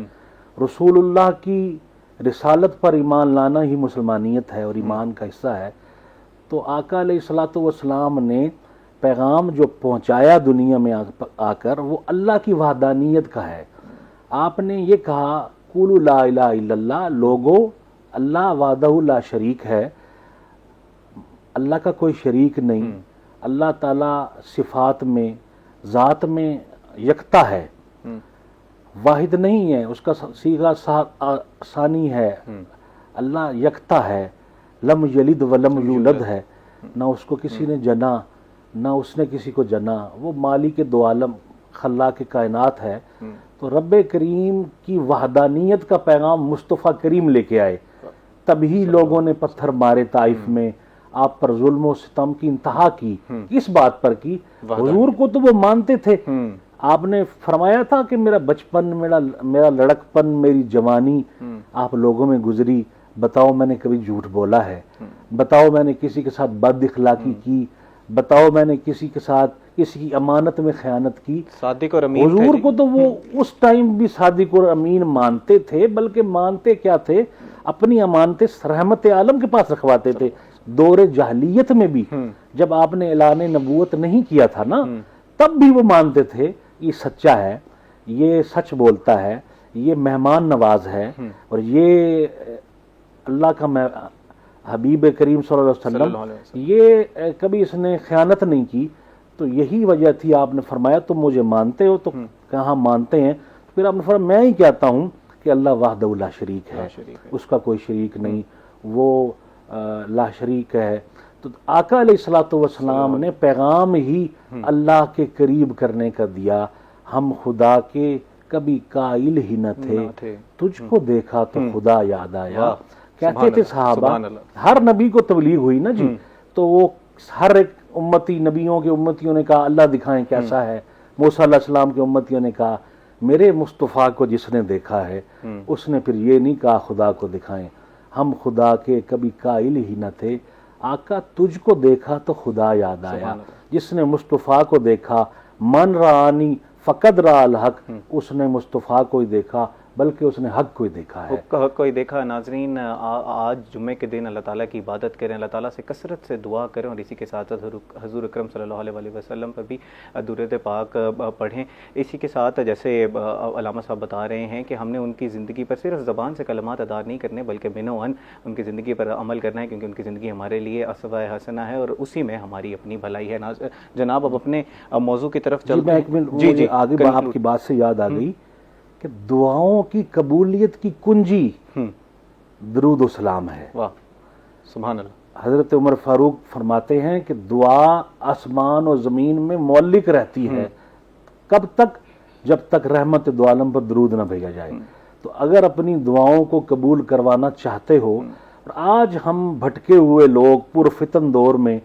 रसूलुल्लाह की रिसालत पर ईमान लाना ही मुसलमानियत है और ईमान का हिस्सा है। तो आका अलैहिस्सलातु वस्सलाम ने पैगाम जो पहुंचाया दुनिया में आकर, वो अल्लाह की वहदानियत का है। आपने ये कहा कुलू ला इलाहा इल्लल्लाह, लोगो अल्लाह वादहु ला शरीक है, अल्लाह का कोई शरीक नहीं। अल्लाह ताला सिफात में ज़ात में यकता है, वाहिद नहीं है, उसका सीगा सानी है। अल्लाह यकता है, लम यलिद वलम यूलद है, ना उसको किसी ने जना ना उसने किसी को जना। वो मालिक दो आलम खल्लाक कायनात है। तो रब्बे करीम की वहदानियत का पैगाम मुस्तफ़ा करीम लेके आए, तभी लोगों ने पत्थर मारे ताइफ में, आप पर जुल्म और सितम की इंतहा की। किस बात पर की? हुजूर को तो वो मानते थे। आपने फरमाया था कि मेरा बचपन, मेरा लड़कपन, मेरी जवानी आप लोगों में गुजरी, बताओ मैंने कभी झूठ बोला है? बताओ मैंने किसी के साथ बद इखलाकी की? बताओ मैंने किसी के साथ किसी की अमानत में खयानत की? सादिक और अमीन हुजूर को तो वो उस टाइम भी सादिक और अमीन मानते थे, बल्कि मानते क्या थे, अपनी अमानतें रहमत आलम के पास रखवाते थे। दौरे जाहलियत में भी जब आपने ऐलान नबूवत नहीं किया था ना, तब भी वो मानते थे ये सच्चा है, ये सच बोलता है, ये मेहमान नवाज है, और ये अल्लाह का हबीब करीम सल्लल्लाहु अलैहि वसल्लम, ये कभी इसने खयानत नहीं की। तो यही वजह थी, आपने फरमाया तुम मुझे मानते हो, तो कहाँ मानते हैं? तो फिर आपने फरमाया मैं ही कहता हूँ कि अल्लाह वाहदहु ला शरीक है, उसका कोई शरीक नहीं, वो ला शरीक है। तो आका अलैहिस्सलातु वस्सलाम ने पैगाम ही अल्लाह के करीब करने का दिया। हम खुदा के कभी काइल ही न थे, तुझको देखा तो खुदा याद आया। कहते थे सहाबा, हर नबी को तबलीग हुई ना जी, तो वो हर एक उम्मती, नबियों के उम्मतियों ने कहा अल्लाह दिखाएं कैसा है। मूसा अलैहिस्सलाम के उम्मतियों ने कहा मेरे मुस्तफ़ा को जिसने देखा है उसने फिर ये नहीं कहा खुदा को दिखाएं। हम खुदा के कभी काइल ही न थे, आका तुझको देखा तो खुदा याद आया। जिसने मुस्तफ़ा को देखा, मन रानी फ़कद राल हक, उसने मुस्तफ़ा को ही देखा बल्कि उसने हक को ही देखा है। हक को ही देखा। नाजरीन, आज जुम्मे के दिन अल्लाह ताला की इबादत करें, अल्लाह ताला से कसरत से दुआ करें, और इसी के साथ साथ हजूर अकरम सल्लल्लाहु अलैहि वसल्लम पर भी दुरूद पाक पढ़ें। इसी के साथ जैसे अलामा साहब बता रहे हैं कि हमने उनकी ज़िंदगी पर सिर्फ ज़बान से कलमात अदा नहीं करने, बल्कि बिनोअन उनकी ज़िंदगी पर अमल करना है, क्योंकि उनकी ज़िंदगी हमारे लिए असवा हसना है और उसी में हमारी अपनी भलाई है। जनाब, अब अपने मौजू की तरफ चलते हैं। जी जी, आगे आपकी बात से याद आ गई कि दुआओं की कबूलियत की कुंजी दरूद और सलाम है। वाह, सुभान अल्लाह। हजरत उमर फारूक फरमाते हैं कि दुआ आसमान और ज़मीन में मौलिक रहती है, कब तक? जब तक रहमत दो आलम पर दरूद ना भेजा जाए। तो अगर अपनी दुआओं को कबूल करवाना चाहते हो, और आज हम भटके हुए लोग पुरफितन दौर में,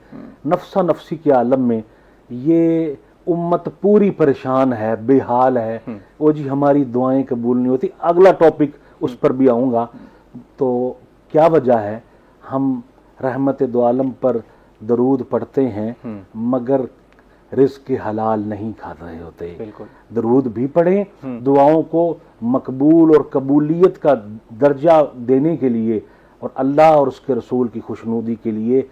नफ्सा नफसी के आलम में, ये उम्मत पूरी परेशान है, बेहाल है, वो जी हमारी दुआएं कबूल नहीं होती। अगला टॉपिक उस पर भी आऊँगा। तो क्या वजह है? हम रहमत दो आलम पर दरूद पढ़ते हैं मगर रिज़्क़ हलाल नहीं खा रहे होते। दरूद भी पढ़ें, दुआओं को मकबूल और कबूलियत का दर्जा देने के लिए और अल्लाह और उसके रसूल की खुशनुदी के लिए।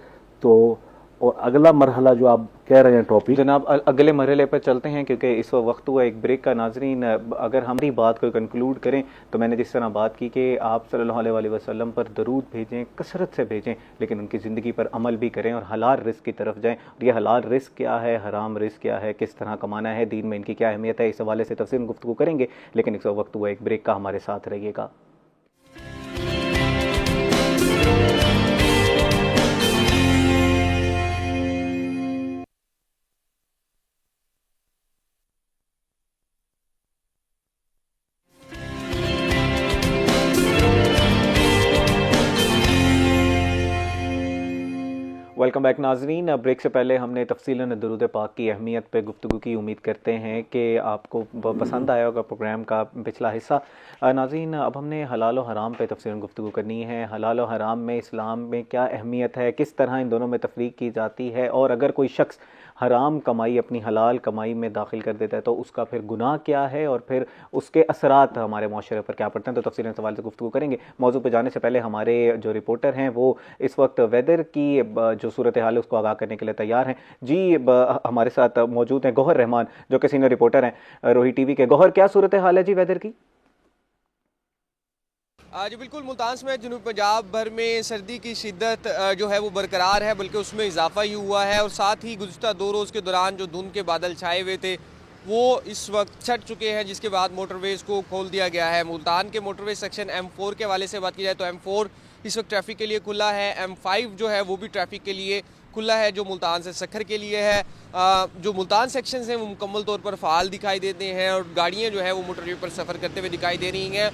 तो और अगला मरहला जो आप कह रहे हैं टॉपिक, जनाब अगले मरहले पर चलते हैं, क्योंकि इस वक्त हुआ एक ब्रेक का। नाजरीन, अगर हमारी बात को कंक्लूड करें तो मैंने जिस तरह बात की कि आप सल्लल्लाहु अलैहि वसल्लम पर दरूद भेजें, कसरत से भेजें, लेकिन उनकी ज़िंदगी पर अमल भी करें और हलाल रिस्क की तरफ जाएं। और ये हलाल रिस्क क्या है, हराम रिस्क क्या है, किस तरह कमाना है, दीन में इनकी क्या अहमियत है, इस हवाले से तफसील गुफ्तगू करेंगे। लेकिन इस वक्त हुआ एक ब्रेक का, हमारे साथ रहिएगा। वेलकम बैक नाजरीन। ब्रेक से पहले हमने तफसीलन दुरूद पाक की अहमियत पे गुफ्तगू की। उम्मीद करते हैं कि आपको पसंद आया होगा प्रोग्राम का पिछला हिस्सा। नाजरीन, अब हमने हलाल और हराम पे तफसीलन गुफ्तगू करनी है। हलाल और हराम में इस्लाम में क्या अहमियत है, किस तरह इन दोनों में तफरीक की जाती है, और अगर कोई शख्स हराम कमाई अपनी हलाल कमाई में दाखिल कर देता है तो उसका फिर गुनाह क्या है, और फिर उसके असरात हमारे माशरे पर क्या पड़ते हैं। तो तफसीलन सवाल से गुफ्तगू करेंगे। मौजू पे जाने से पहले हमारे जो रिपोर्टर हैं वो इस वक्त वेदर की जो सूरत हाल है उसको आगाह करने के लिए तैयार हैं। जी, हमारे साथ मौजूद हैं गौहर रहमान जो कि सीनियर रिपोर्टर हैं रोही टीवी के। गौहर, क्या सूरत हाल है जी वेदर की? जी बिल्कुल, मुल्तान में जनूब पंजाब भर में सर्दी की शिद्दत जो है वो बरकरार है, बल्कि उसमें इजाफा ही हुआ है। और साथ ही गुज़िश्ता 2 रोज़ के दौरान जो धुंध के बादल छाए हुए थे वो इस वक्त छट चुके हैं, जिसके बाद मोटरवेज़ को खोल दिया गया है। मुल्तान के मोटरवे सेक्शन M4 के हवाले से बात की जाए तो M4 इस वक्त ट्रैफिक के लिए खुला है। M5 जो है वो भी ट्रैफिक के लिए खुला है, जो मुल्तान से सखर के लिए है। जो मुल्तान सेक्शंस हैं वो मुकम्मल तौर पर फ़ाल दिखाई देते हैं और गाड़ियाँ जो है वो मोटरवे पर सफ़र करते हुए दिखाई दे रही हैं।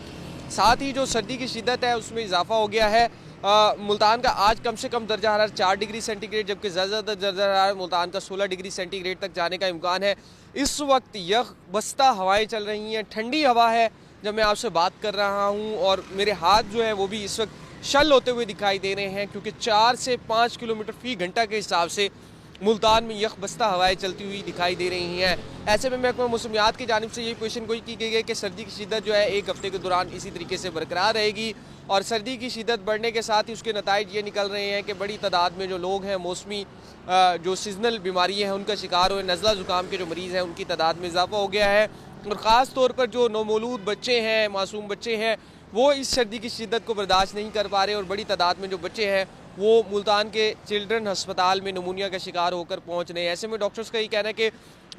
साथ ही जो सर्दी की शिद्दत है उसमें इजाफा हो गया है। मुल्तान का आज कम से कम दर्जा हरारत 4 डिग्री सेंटीग्रेड, जबकि ज़्यादा दर्जा हरारत मुल्तान का 16 डिग्री सेंटीग्रेड तक जाने का इम्कान है। इस वक्त यख बस्ता हवाएं चल रही हैं, ठंडी हवा है जब मैं आपसे बात कर रहा हूँ, और मेरे हाथ जो है वो भी इस वक्त शल होते हुए दिखाई दे रहे हैं, क्योंकि 4 से 5 किलोमीटर फ़ी घंटा के हिसाब से मुल्तान में यख बस्ता हवाएं चलती हुई दिखाई दे रही हैं। ऐसे में महकमा मौसमियात की जानिब से ये पोजीशन गोई की गई है कि सर्दी की शिद्दत जो है 1 हफ्ते के दौरान इसी तरीके से बरकरार रहेगी, और सर्दी की शिद्दत बढ़ने के साथ ही उसके नताइज ये निकल रहे हैं कि बड़ी तादाद में जो लोग हैं मौसमी जो सीजनल बीमारियाँ हैं उनका शिकार हुए, नज़ला ज़ुकाम के जो मरीज़ हैं उनकी तादाद में इजाफा हो गया है। और ख़ास तौर पर जो नौमौलूद बच्चे हैं, मासूम बच्चे हैं, वो इस सर्दी की शिद्दत को बर्दाश्त नहीं कर पा रहे, और बड़ी तादाद में जो बच्चे हैं वो मुल्तान के चिल्ड्रन अस्पताल में नमूनिया का शिकार होकर पहुंच रहे हैं। ऐसे में डॉक्टर्स का ये कहना है कि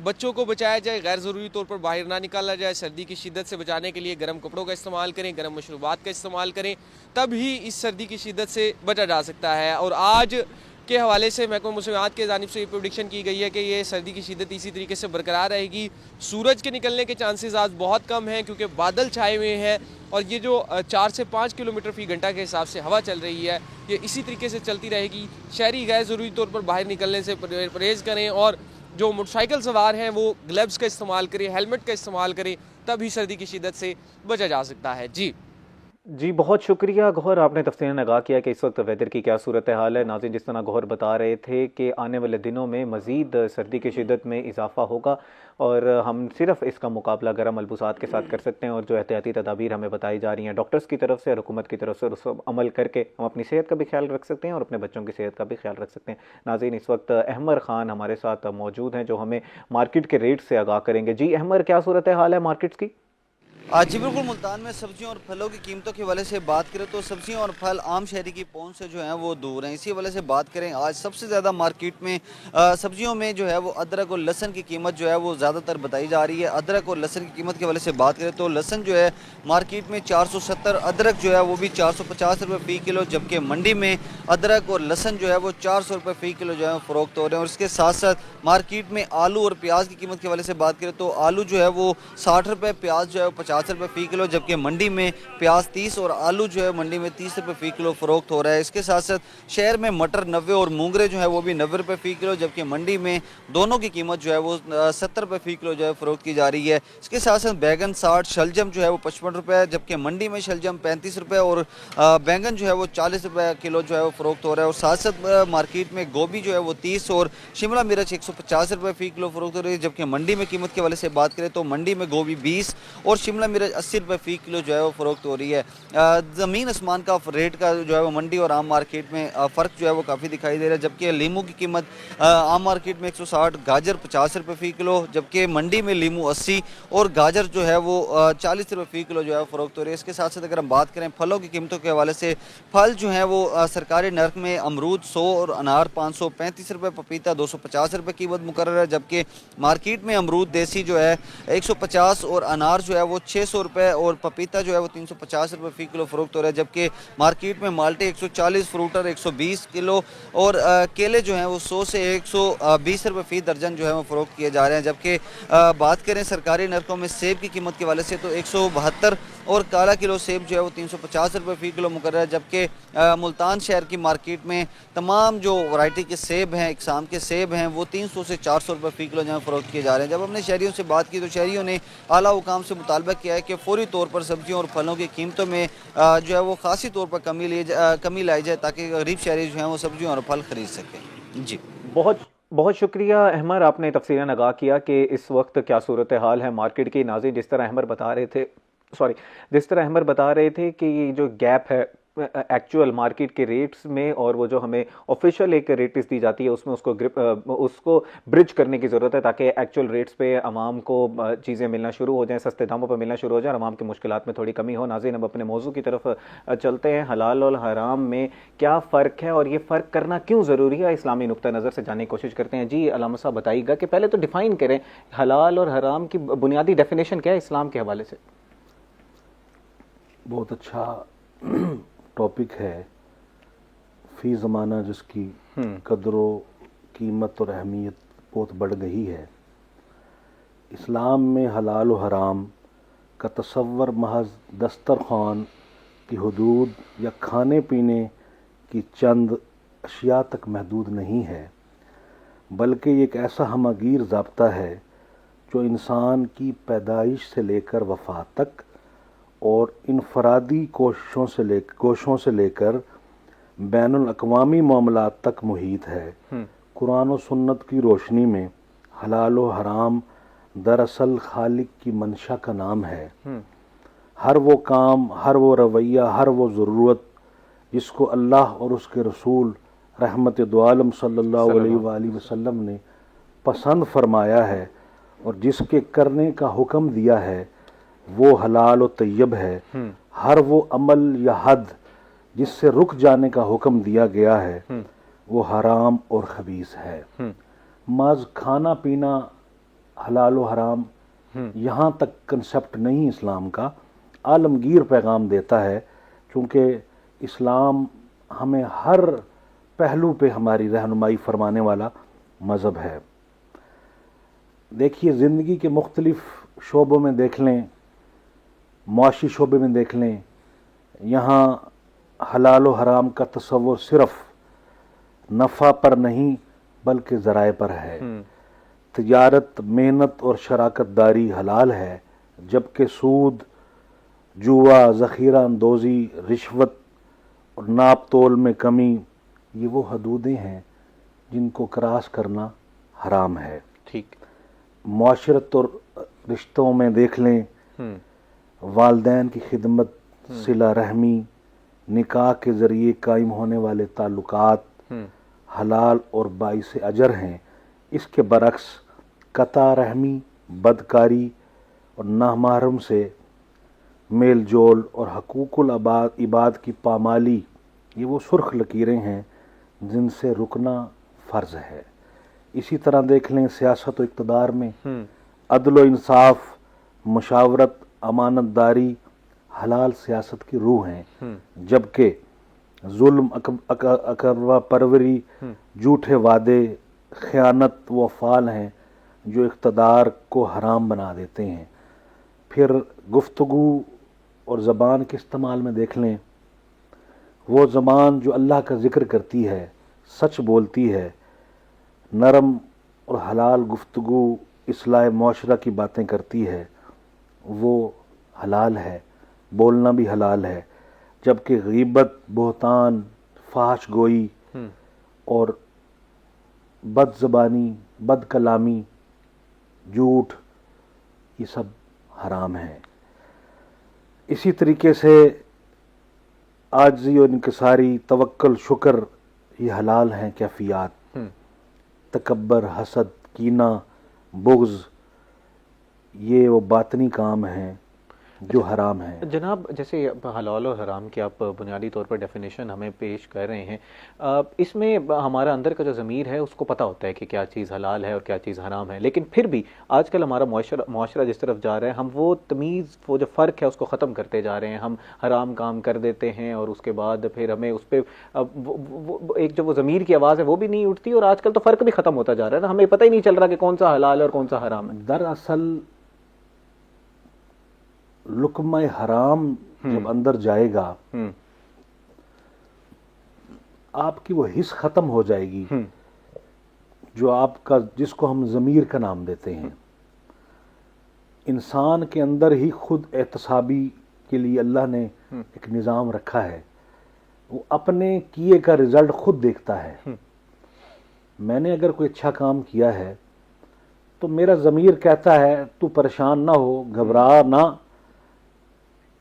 बच्चों को बचाया जाए, गैर ज़रूरी तौर पर बाहर ना निकाला जाए। सर्दी की शिद्दत से बचाने के लिए गर्म कपड़ों का इस्तेमाल करें, गर्म मशरूबात का इस्तेमाल करें, तब ही इस सर्दी की शिद्दत से बचा जा सकता है। और आज के हवाले से महकमा मौसमियात के जानिब से ये प्रेडिक्शन की गई है कि ये सर्दी की शिद्दत इसी तरीके से बरकरार रहेगी। सूरज के निकलने के चांसेस आज बहुत कम हैं, क्योंकि बादल छाए हुए हैं, और ये जो 4 से 5 किलोमीटर फ़ी घंटा के हिसाब से हवा चल रही है ये इसी तरीके से चलती रहेगी। शहरी गैर ज़रूरी तौर पर बाहर निकलने से परहेज़ करें, और जो मोटरसाइकिल सवार हैं वो ग्लव्स का इस्तेमाल करें, हेलमेट का इस्तेमाल करें, तभी सर्दी की शिद्दत से बचा जा सकता है। जी, बहुत शुक्रिया गौहर, आपने तफसीलन आगाह किया कि इस वक्त वेदर की क्या सूरत हाल है। नाज़रीन, जिस तरह गौहर बता रहे थे कि आने वाले दिनों में मज़ीद सर्दी की शिद्दत में इजाफा होगा, और हम सिर्फ इसका मुकाबला गर्म मलबूसात के साथ कर सकते हैं, और जो एहतियाती तदाबीर हमें बताई जा रही हैं डॉक्टर्स की तरफ से और हुकूमत की तरफ से, उस पर अमल करके हम अपनी सेहत का भी ख्याल रख सकते हैं और अपने बच्चों की सेहत का भी ख्याल रख सकते हैं। नाज़रीन, इस वक्त अहमर ख़ान हमारे साथ मौजूद हैं जो हमें मार्केट के रेट से आगाह करेंगे। जी अहमर, क्या सूरत हाल है मार्केट्स की? जी बिल्कुल, मुल्तान में सब्जियों और फलों की कीमतों के हवाले से बात करें तो सब्जियां और फल आम शहरी की पहुंच से जो हैं वो दूर हैं। इसी हवाले से बात करें, आज सबसे ज़्यादा मार्केट में सब्जियों में जो है वो अदरक और लहसन की कीमत जो है वो ज़्यादातर बताई जा रही है। अदरक और लहसन की कीमत के हवाले से बात करें तो लहसन जो है मार्केट में 470, अदरक जो है वो भी 450 रुपये फ़ी किलो, जबकि मंडी में अदरक और लहसन जो है वो 400 रुपये फ़ी किलो जो है फ़रोख्त हो रहे हैं। और इसके साथ साथ मार्केट में आलू और प्याज की कीमत के हवाले से बात करें तो आलू जो है वो 60 रुपये, प्याज जो है वो 50 रुपये फ़ी किलो, जबकि मंडी में प्याज 30 और आलू जो है मंडी में 30 रुपये फ़ी किलो फ़रोख्त हो रहा है। इसके साथ साथ शहर में मटर 90 और मूंगरे जो है वो भी 90 रुपये फ़ी किलो, जबकि मंडी में दोनों की कीमत जो है वो 70 रुपये फ़ी किलो जो है फ़रोख्त की जा रही है। इसके साथ साथ बैगन 60, शलजम जो है वो 55 रुपये, जबकि मंडी में शलजम 35 रुपये और बैंगन जो है वो 40 रुपये किलो जो है वो फ़रोख्त हो रहा है। और साथ साथ मार्केट में गोभी जो है वो 30 और शिमला मिर्च 150 रुपये फ़ी किलो फ़रोख्त हो रही है, जबकि मंडी में कीमत के हवाले से बात करें तो मंडी में गोभी 20 और शिमला मिर्च 80 रुपये फ़ी किलो जो है वो फ़रोख्त हो रही है। ज़मीन आसमान का रेट का जो है वो मंडी और आम मार्केट में फ़र्क जो है वो काफ़ी दिखाई दे रहा है, जबकि लीमू की कीमत आम मार्केट में 160, गाजर 50 रुपये फ़ी किलो, जबकि मंडी में लीमू 80 और गाजर जो है वो 40 रुपये फ़ी किलो जो है फ़रोख्त हो रही है। इसके साथ साथ अगर हम बात करें फलों की कीमतों के हवाले से, फल जो है वो सरकारी नर्क में अमरूद 100 और अनार 535 रुपये, पपीता 250 रुपये कीमत मुकर्रर है, जबकि मार्केट में अमरूद देसी जो है 150 और अनार जो है वो 600 रुपये और पपीता जो है वो 350 रुपये फ़ी किलो फ़रोख्त हो रहा है, जबकि मार्केट में माल्टे 140, फ्रूटर 120 किलो और केले जो हैं वो 100 से 120 रुपये फ़ी दर्जन जो है वो फ़रोख्त किए जा रहे हैं। जबकि बात करें सरकारी नरकों में सेब की कीमत के हवाले से तो 172 और काला किलो सेब जो है वो 350 रुपये फ़ी किलो मुकर्रर है, जबकि मुल्तान शहर की मार्केट में तमाम जो वैरायटी के सेब हैं, इकसाम के सेब हैं, वो 300 से 400 रुपये फ़ी किलो जहाँ फ़रोख्त किए जा रहे हैं। जब हमने शहरियों से बात की तो शहरियों ने आला हुकाम से मुतालबा किया है कि फौरी तौर पर सब्जियों और फलों की कीमतों में जो है वो खासी तौर पर कमी लाई जाए ताकि गरीब शहरी जो हैं वो सब्जियों और फल ख़रीद सकें। जी, बहुत बहुत शुक्रिया अहमर, आपने तफसीलन आगाह किया कि इस वक्त क्या सूरत हाल है मार्केट की। नाज़रीन, जिस तरह अहमर बता रहे थे कि ये जो गैप है एक्चुअल मार्केट के रेट्स में और वो जो हमें ऑफिशियल एक रेट लिस्ट दी जाती है उसमें उसको ब्रिज करने की ज़रूरत है ताकि एक्चुअल रेट्स पे आवाम को चीज़ें मिलना शुरू हो जाएं, सस्ते दामों पर मिलना शुरू हो जाए और आवाम की मुश्किलात में थोड़ी कमी हो। नाज़रीन, अब अपने मौजू की तरफ चलते हैं। हलाल और हराम में क्या फ़र्क है और ये फ़र्क करना क्यों ज़रूरी है, इस्लामी नुक्ता नज़र से जानने की कोशिश करते हैं। जी अलामा साहब बताइएगा कि पहले तो डिफ़ाइन करें हलाल और हराम की बुनियादी डेफिनेशन क्या है इस्लाम के हवाले से। बहुत अच्छा टॉपिक है। फ़ी ज़माना जिसकी कदर कीमत और अहमियत बहुत बढ़ गई है। इस्लाम में हलाल और हराम का तसव्वुर महज दस्तरखान की हदूद या खाने पीने की चंद अशिया तक महदूद नहीं है, बल्कि ये एक ऐसा हमगीर ज़ाब्ता है जो इंसान की पैदाइश से लेकर वफ़ात तक और इनफरादी कोशिशों से लेकर बैनुल अक़वामी मामलात तक मुहीत है। कुरान और सुन्नत की रोशनी में हलाल व हराम दरअसल खालिक की मंशा का नाम है। हर वो काम, हर वो रवैया, हर वो ज़रूरत जिसको अल्लाह और उसके रसूल रहमत दो आलम सल्लल्लाहु अलैहि वसल्लम ने पसंद फरमाया है और जिसके करने का हुक्म दिया है वो हलाल और तैयब है। हर वो अमल या हद जिससे रुक जाने का हुक्म दिया गया है वो हराम और खबीस है। माज खाना पीना हलाल व हराम यहाँ तक कंसेप्ट नहीं इस्लाम का, आलमगीर पैगाम देता है, क्योंकि इस्लाम हमें हर पहलू पे हमारी रहनुमाई फरमाने वाला मज़हब है। देखिए, ज़िंदगी के मुख्तलिफ़ शोबों में देख लें, मुआशी शोबे में देख लें, यहाँ हलाल व हराम का तसव्वुर सिर्फ नफ़ा पर नहीं बल्कि ज़राए पर है। तिजारत, मेहनत और शराकत दारी हलाल है, जबकि सूद, जुआ, ज़ख़ीरा अंदोज़ी, रिश्वत और नाप तोल में कमी ये वो हदूदें हैं जिनको क्रॉस करना हराम है। ठीक। मुआशरत और रिश्तों में देख लें, वालदैन की खिदमत, सिला रहमी, निकाह के ज़रिए कायम होने वाले ताल्लुकात हलाल और बाइस अजर हैं। इसके बरक्स कता रहमी, बदकारी और नामहरम से मेल जोल और हकूकुल इबाद की पामाली ये वो सुर्ख लकीरें हैं जिनसे रुकना फ़र्ज़ है। इसी तरह देख लें सियासत और इक़्तिदार में अदल व इंसाफ, मुशावरत, अमानतदारी हलाल सियासत की रूह हैं, जबकि जुल्म, अकरवा परवरी, झूठे वादे, ख़यानत वो अफ़ाल हैं जो इक़्तिदार को हराम बना देते हैं। फिर गुफ्तगू और ज़बान के इस्तेमाल में देख लें, वो ज़बान जो अल्लाह का ज़िक्र करती है, सच बोलती है, नरम और हलाल गुफ्तगू, इस्लाह मुआशरा की बातें करती है, वो हलाल है, बोलना भी हलाल है। जबकि गीबत, बोहतान, फाहश गोई और बदज़बानी, बदकलामी, झूठ ये सब हराम है। इसी तरीके से आजिज़ी और इनकिसारी, तवक्कुल, शुक्र ये हलाल हैं कैफियत। तकब्बर, हसद, कीना, बुग़्ज़ ये वो बातनी काम हैं जो हराम है। जनाब, जैसे हलाल और हराम की आप बुनियादी तौर पर डेफिनेशन हमें पेश कर रहे हैं, इसमें हमारा अंदर का जो ज़मीर है उसको पता होता है कि क्या चीज़ हलाल है और क्या चीज़ हराम है, लेकिन फिर भी आजकल हमारा मुआशरा जिस तरफ जा रहा है, हम वो तमीज़, वो जो फ़र्क है उसको ख़त्म करते जा रहे हैं। हम हराम काम कर देते हैं और उसके बाद फिर हमें उस पर एक जो वो ज़मीर की आवाज़ है वो भी नहीं उठती और आजकल तो फ़र्क भी ख़त्म होता जा रहा है ना, हमें पता ही नहीं चल रहा कि कौन सा हलाल है और कौन सा हराम है। दरअसल लुक़्मा हराम जब अंदर जाएगा आपकी वो हिस्स ख़त्म हो जाएगी जो आपका, जिसको हम ज़मीर का नाम देते हैं। इंसान के अंदर ही खुद एहतसाबी के लिए अल्लाह ने एक निज़ाम रखा है, वो अपने किए का रिज़ल्ट खुद देखता है। मैंने अगर कोई अच्छा काम किया है तो मेरा ज़मीर कहता है तू परेशान ना हो, घबरा ना,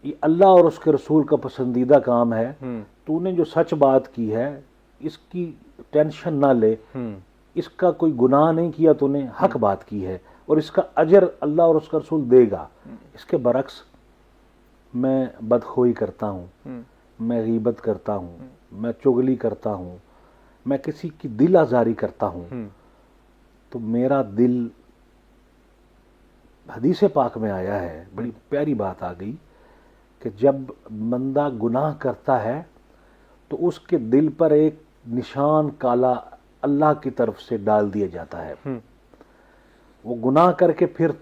ये अल्लाह और उसके रसूल का पसंदीदा काम है, तूने जो सच बात की है इसकी टेंशन ना ले, इसका कोई गुनाह नहीं किया तूने, हक बात की है और इसका अजर अल्लाह और उसका रसूल देगा। इसके बरक्स मैं बदखोई करता हूँ, मैं गीबत करता हूँ, मैं चुगली करता हूँ, मैं किसी की दिल आज़ारी करता हूँ, तो मेरा दिल, हदीस पाक में आया है, बड़ी प्यारी बात आ गई कि जब बंदा गुनाह करता है तो उसके दिल पर एक निशान काला अल्लाह की तरफ से डाल दिया जाता है। वो गुनाह करके फिर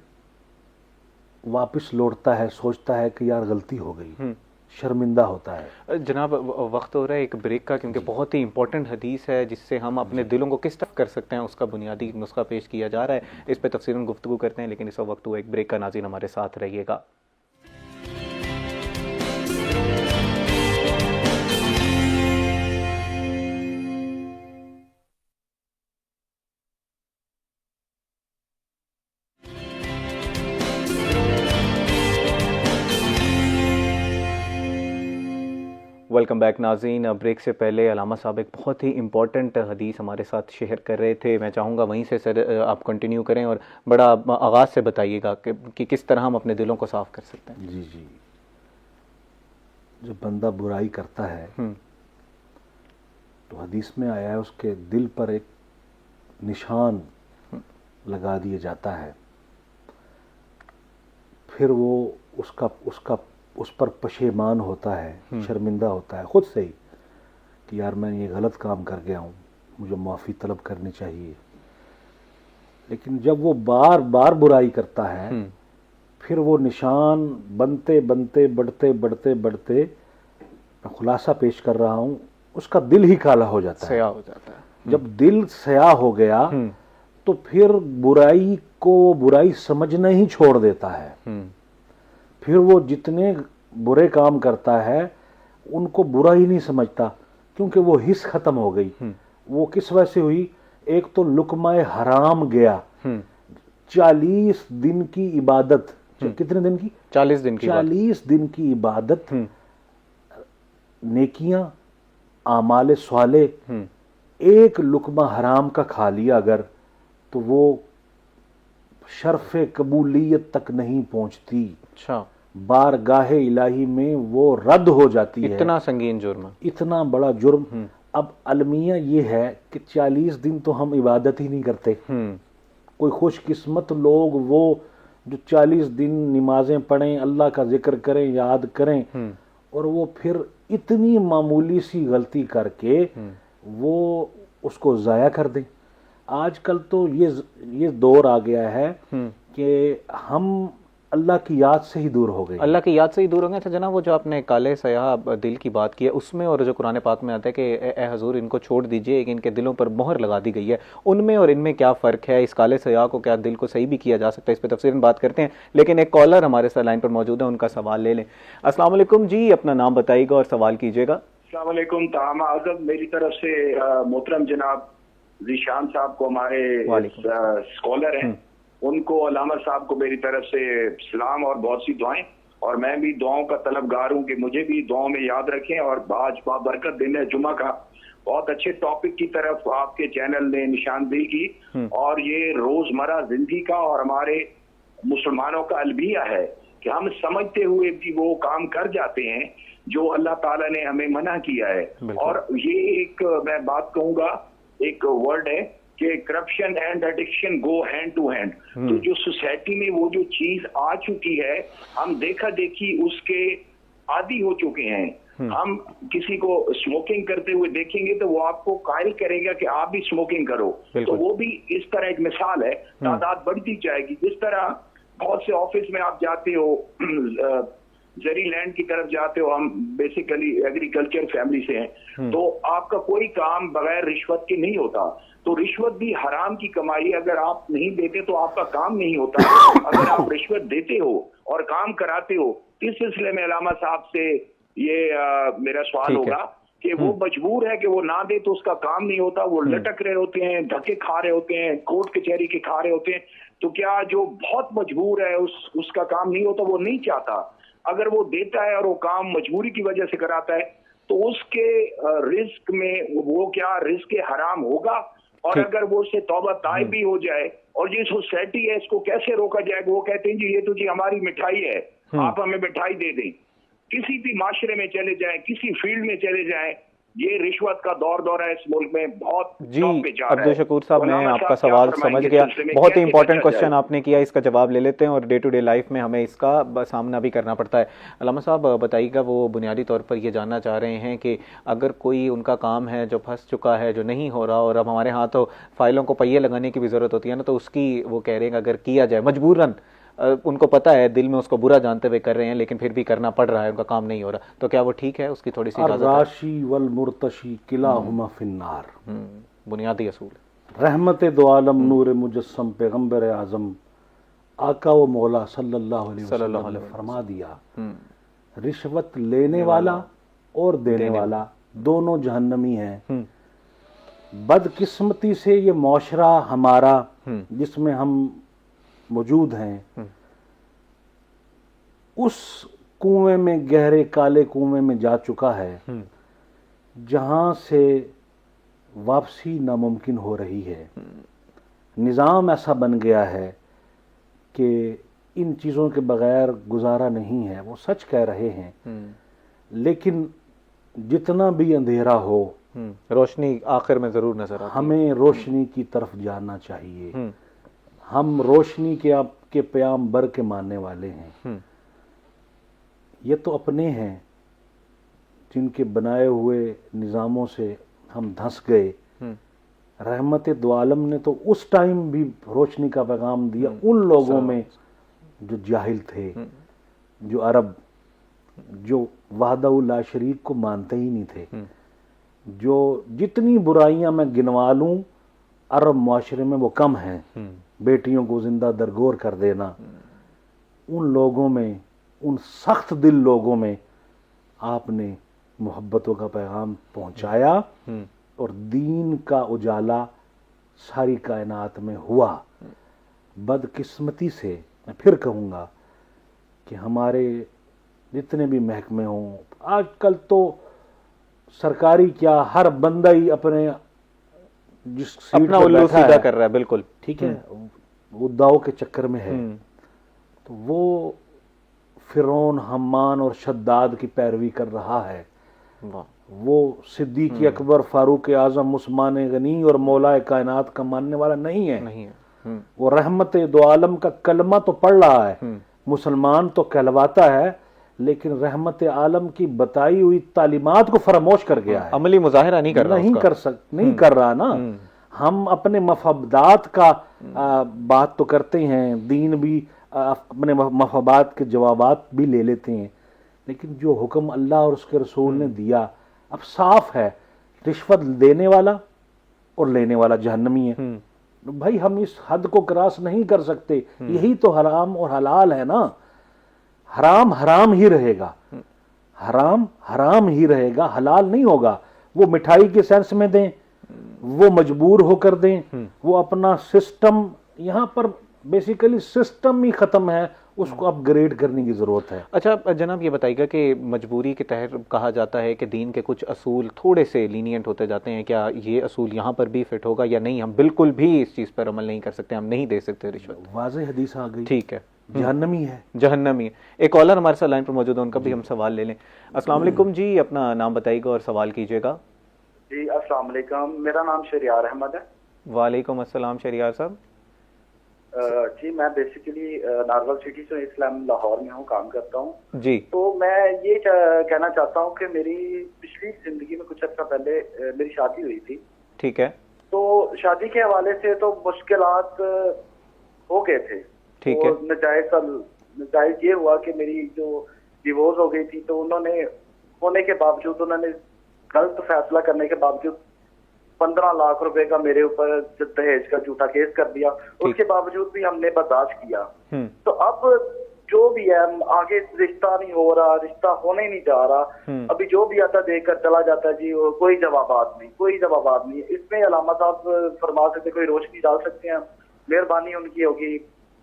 वापस लौटता है, सोचता है कि यार गलती हो गई, शर्मिंदा होता है। जनाब वक्त हो रहा है एक ब्रेक का, क्योंकि बहुत ही इंपॉर्टेंट हदीस है जिससे हम अपने दिलों को किस तरह कर सकते हैं उसका बुनियादी नुस्खा पेश किया जा रहा है। इस पर तफसीलन गुफ्तगू करते हैं, लेकिन इस वक्त हुआ एक ब्रेक का। नाज़रीन हमारे साथ रहिएगा। वेलकम बैक नाज़रीन। ब्रेक से पहले अलामा साहब एक बहुत ही इंपॉर्टेंट हदीस हमारे साथ शेयर कर रहे थे। मैं चाहूँगा वहीं से सर आप कंटिन्यू करें और बड़ा आगाज़ से बताइएगा कि किस तरह हम अपने दिलों को साफ़ कर सकते हैं। जी जी, जब बंदा बुराई करता है तो हदीस में आया है उसके दिल पर एक निशान लगा दिया जाता है, फिर वो उस पर पशेमान होता है, शर्मिंदा होता है खुद से ही कि यार मैं ये गलत काम कर गया हूँ, मुझे माफ़ी तलब करनी चाहिए। लेकिन जब वो बार बार बुराई करता है फिर वो निशान बनते बनते बढ़ते बढ़ते बढ़ते, मैं खुलासा पेश कर रहा हूँ, उसका दिल ही काला हो जाता है, स्याह हो जाता है। जब दिल स्याह हो गया तो फिर बुराई को बुराई समझना ही छोड़ देता है। फिर वो जितने बुरे काम करता है उनको बुरा ही नहीं समझता, क्योंकि वो हिस्स खत्म हो गई। वो किस वजह से हुई? एक तो लुकमाए हराम गया, 40 दिन की इबादत, कितने दिन की? 40 दिन की 40 दिन की इबादत, नेकियां, आमाले स्वाले, एक लुकमा हराम का खा लिया अगर, तो वो शर्फ़े कबूलियत तक नहीं पहुंचती। अच्छा, बारगाहे इलाही में वो रद्द हो जाती है। इतना संगीन जुर्म, इतना बड़ा जुर्म। अब अलमिया ये है कि 40 दिन तो हम इबादत ही नहीं करते। कोई खुशकिस्मत लोग वो जो 40 दिन नमाजें पढ़ें, अल्लाह का जिक्र करें, याद करें, और वो फिर इतनी मामूली सी गलती करके वो उसको ज़ाया कर दें। आजकल तो ये दौर आ गया है कि हम अल्लाह की याद से ही दूर हो गए। अल्लाह की याद से ही दूर हो गए। अच्छा जनाब, वो जो आपने काले सयाह दिल की बात की है उसमें, और जो कुरान पाक में आता है कि ए हजूर इनको छोड़ दीजिए, इनके दिलों पर मोहर लगा दी गई है, उनमें और इनमें क्या फ़र्क है? इस काले सयाह को क्या दिल को सही भी किया जा सकता है? इस पर तफसीलन बात करते हैं, लेकिन एक कॉलर हमारे साथ लाइन पर मौजूद है, उनका सवाल ले लें। अस्सलाम वालेकुम जी, अपना नाम बताइएगा और सवाल कीजिएगा। अस्सलाम वालेकुम, तमाम आज़म मेरी तरफ से मोहतरम जनाब ज़ीशान साहब को, हमारे स्कॉलर हैं, उनको, अलामा साहब को मेरी तरफ से सलाम और बहुत सी दुआएं। और मैं भी दुआओं का तलबगार हूँ कि मुझे भी दुआओं में याद रखें। और आज बाबरकत दिन है जुमा का, बहुत अच्छे टॉपिक की तरफ आपके चैनल ने निशानदेही की, और ये रोजमर्रा जिंदगी का और हमारे मुसलमानों का अलबिया है कि हम समझते हुए भी वो काम कर जाते हैं जो अल्लाह ताला ने हमें मना किया है। और ये एक मैं बात कहूंगा, एक वर्ड है कि corruption and addiction go hand to hand. तो जो सोसाइटी में वो जो चीज आ चुकी है, हम देखा देखी उसके आदी हो चुके हैं। हम किसी को स्मोकिंग करते हुए देखेंगे तो वो आपको कायल करेगा कि आप भी स्मोकिंग करो, तो वो भी इस तरह एक मिसाल है। तादाद बढ़ती जाएगी। जिस तरह बहुत से ऑफिस में आप जाते हो, जरी लैंड की तरफ जाते हो, हम बेसिकली एग्रीकल्चर फैमिली से हैं, तो आपका कोई काम बगैर रिश्वत के नहीं होता। तो रिश्वत भी हराम की कमाई, अगर आप नहीं देते तो आपका काम नहीं होता। अगर आप रिश्वत देते हो और काम कराते हो, इस सिलसिले में अलामा साहब से ये मेरा सवाल होगा कि वो मजबूर है कि वो ना दे तो उसका काम नहीं होता, वो लटक रहे होते हैं, धक्के खा रहे होते हैं, कोर्ट कचहरी के खा रहे होते हैं, तो क्या जो बहुत मजबूर है उसका काम नहीं होता, वो नहीं चाहता, अगर वो देता है और वो काम मजबूरी की वजह से कराता है, तो उसके रिस्क में वो क्या रिस्क हराम होगा? और अगर वो उससे तौबा ताइब भी हो जाए, और ये सोसाइटी है इसको कैसे रोका जाएगा? वो कहते हैं जी ये तो जी हमारी मिठाई है, आप हमें मिठाई दे दें। किसी भी माशरे में चले जाएं, किसी फील्ड में चले जाएं, ये रिश्वत का दौर है इस मुल्क में, बहुत जी। टॉप पे जा रहा है। अब्दुल शकूर साहब, मैं उलमा आपका साहब क्या सवाल फरमाएंगे समझ इस गया, सिलसिले में? बहुत ही कैसे इंपॉर्टेंट बचा क्वेश्चन जाए? आपने किया, इसका जवाब ले लेते हैं, और डे टू डे लाइफ में हमें इसका सामना भी करना पड़ता है। अल्लामा साहब बताइएगा, वो बुनियादी तौर पर ये जानना चाह रहे हैं कि अगर कोई उनका काम है जो फंस चुका है, जो नहीं हो रहा, और अब हमारे यहाँ तो फाइलों को पहिए लगाने की भी ज़रूरत होती है ना, तो उसकी वो कह रहे हैं अगर किया जाए मजबूरन, उनको पता है, दिल में उसको बुरा जानते हुए कर रहे हैं, लेकिन फिर भी करना पड़ रहा है, उनका काम नहीं हो रहा, तो क्या वो ठीक है? उसकी थोड़ी सी इजाज़त है? राशि वल मुर्तशी किलाहुमा फिन्नार, बुनियादी असूल। रहमत दो आलम नूर मुजस्सम पैगंबर आजम आका व मौला सल्लल्लाहु अलैहि वसल्लम ने फरमा दिया, रिश्वत लेने वाला और देने वाला दोनों जहन्नमी हैं। बदकिस्मती से ये मुआशरा हमारा जिसमें हम मौजूद हैं, उस कुएं में, गहरे काले कुएं में जा चुका है जहां से वापसी नामुमकिन हो रही है। निज़ाम ऐसा बन गया है कि इन चीज़ों के बगैर गुजारा नहीं है। वो सच कह रहे हैं, लेकिन जितना भी अंधेरा हो, रोशनी आखिर में ज़रूर नजर आती है। हमें रोशनी की तरफ जाना चाहिए। हम रोशनी के आपके प्याम बर के मानने वाले हैं। ये तो अपने हैं जिनके बनाए हुए निज़ामों से हम धंस गए। रहमत दो आलम ने तो उस टाइम भी रोशनी का पैगाम दिया उन लोगों में जो जाहिल थे, जो अरब, जो वहदहुल्ला शरीक को मानते ही नहीं थे, जो जितनी बुराइयां मैं गिनवा लूं अरब मुआशरे में वो कम हैं। बेटियों को जिंदा दरगोर कर देना, उन लोगों में, उन सख्त दिल लोगों में आपने मोहब्बतों का पैगाम पहुंचाया और दीन का उजाला सारी कायनात में हुआ। बदकिस्मती से मैं फिर कहूँगा कि हमारे जितने भी महकमे हों, आजकल तो सरकारी क्या हर बंदा ही अपने जिस सीट अपना पे उल्लू बैठा सीधा है, कर रहा है, बिल्कुल ठीक है, वो दाव के चक्कर में है। तो वो फिरौन, हम्मान और शद्दाद की पैरवी कर रहा है। वो सिद्दीक अकबर, फारूक आजम, उस्मान गनी और मौला कायनात का मानने वाला नहीं है। वो रहमत दो आलम का कलमा तो पढ़ रहा है, मुसलमान तो कहलवाता है, लेकिन रहमत आलम की बताई हुई तालीमात को फरामोश कर गया है। अमली मुजाहिरा नहीं कर रहा, नहीं कर रहा ना। हम अपने मफादात का बात तो करते हैं, दीन भी अपने मफादात के जवाबात भी ले लेते हैं, लेकिन जो हुक्म अल्लाह और उसके रसूल ने दिया अब साफ है, रिश्वत देने वाला और लेने वाला जहन्नमी है। भाई हम इस हद को क्रॉस नहीं कर सकते। यही तो हराम और हलाल है ना। हराम हराम ही रहेगा, हराम हराम ही रहेगा, हलाल नहीं होगा। वो मिठाई के सेंस में दें, वो मजबूर होकर दें, वो अपना सिस्टम, यहाँ पर बेसिकली सिस्टम ही खत्म है, उसको अपग्रेड करने की जरूरत है। अच्छा जनाब, ये बताइएगा कि मजबूरी के तहत कहा जाता है कि दीन के कुछ असूल थोड़े से लीनियंट होते जाते हैं, क्या ये असूल यहाँ पर भी फिट होगा या नहीं? हम बिल्कुल भी इस चीज़ पर अमल नहीं कर सकते, हम नहीं दे सकते रिश्वत? वाज़ेह हदीस आ गई, ठीक है, जहन्नमी है, जहन्नमी है। एक कॉलर हमारे साथ लाइन पर मौजूद है, उनका भी हम सवाल ले लें। अस्सलाम वालेकुम जी, अपना नाम बताइएगा और सवाल कीजिएगा। जी अस्सलाम वालेकुम, मेरा नाम शरियार अहमद है। वालेकुम अस्सलाम शरियार साहब। जी मैं बेसिकली नारवल सिटी से इस्लाम लाहौर में हूँ, काम करता हूँ जी। तो मैं ये कहना चाहता हूँ कि मेरी पिछली जिंदगी में कुछ अर्सा पहले मेरी शादी हुई थी। ठीक है। तो शादी के हवाले से तो मुश्किलात हो गए थे। ठीक है। नजायज ये हुआ कि मेरी जो डिवोर्स हो गई थी, तो उन्होंने होने के बावजूद, उन्होंने गलत फैसला करने के बावजूद 15 लाख रुपए का मेरे ऊपर दहेज का झूठा केस कर दिया। उसके बावजूद भी हमने बर्दाश्त किया। तो अब जो भी है, आगे रिश्ता नहीं हो रहा, रिश्ता होने नहीं जा रहा। अभी जो भी आता देखकर चला जाता है जी, कोई जवाबात नहीं, कोई जवाबात नहीं। इसमें अलामा साहब फरमा सकते, कोई रोशनी डाल सकते हैं? मेहरबानी उनकी होगी,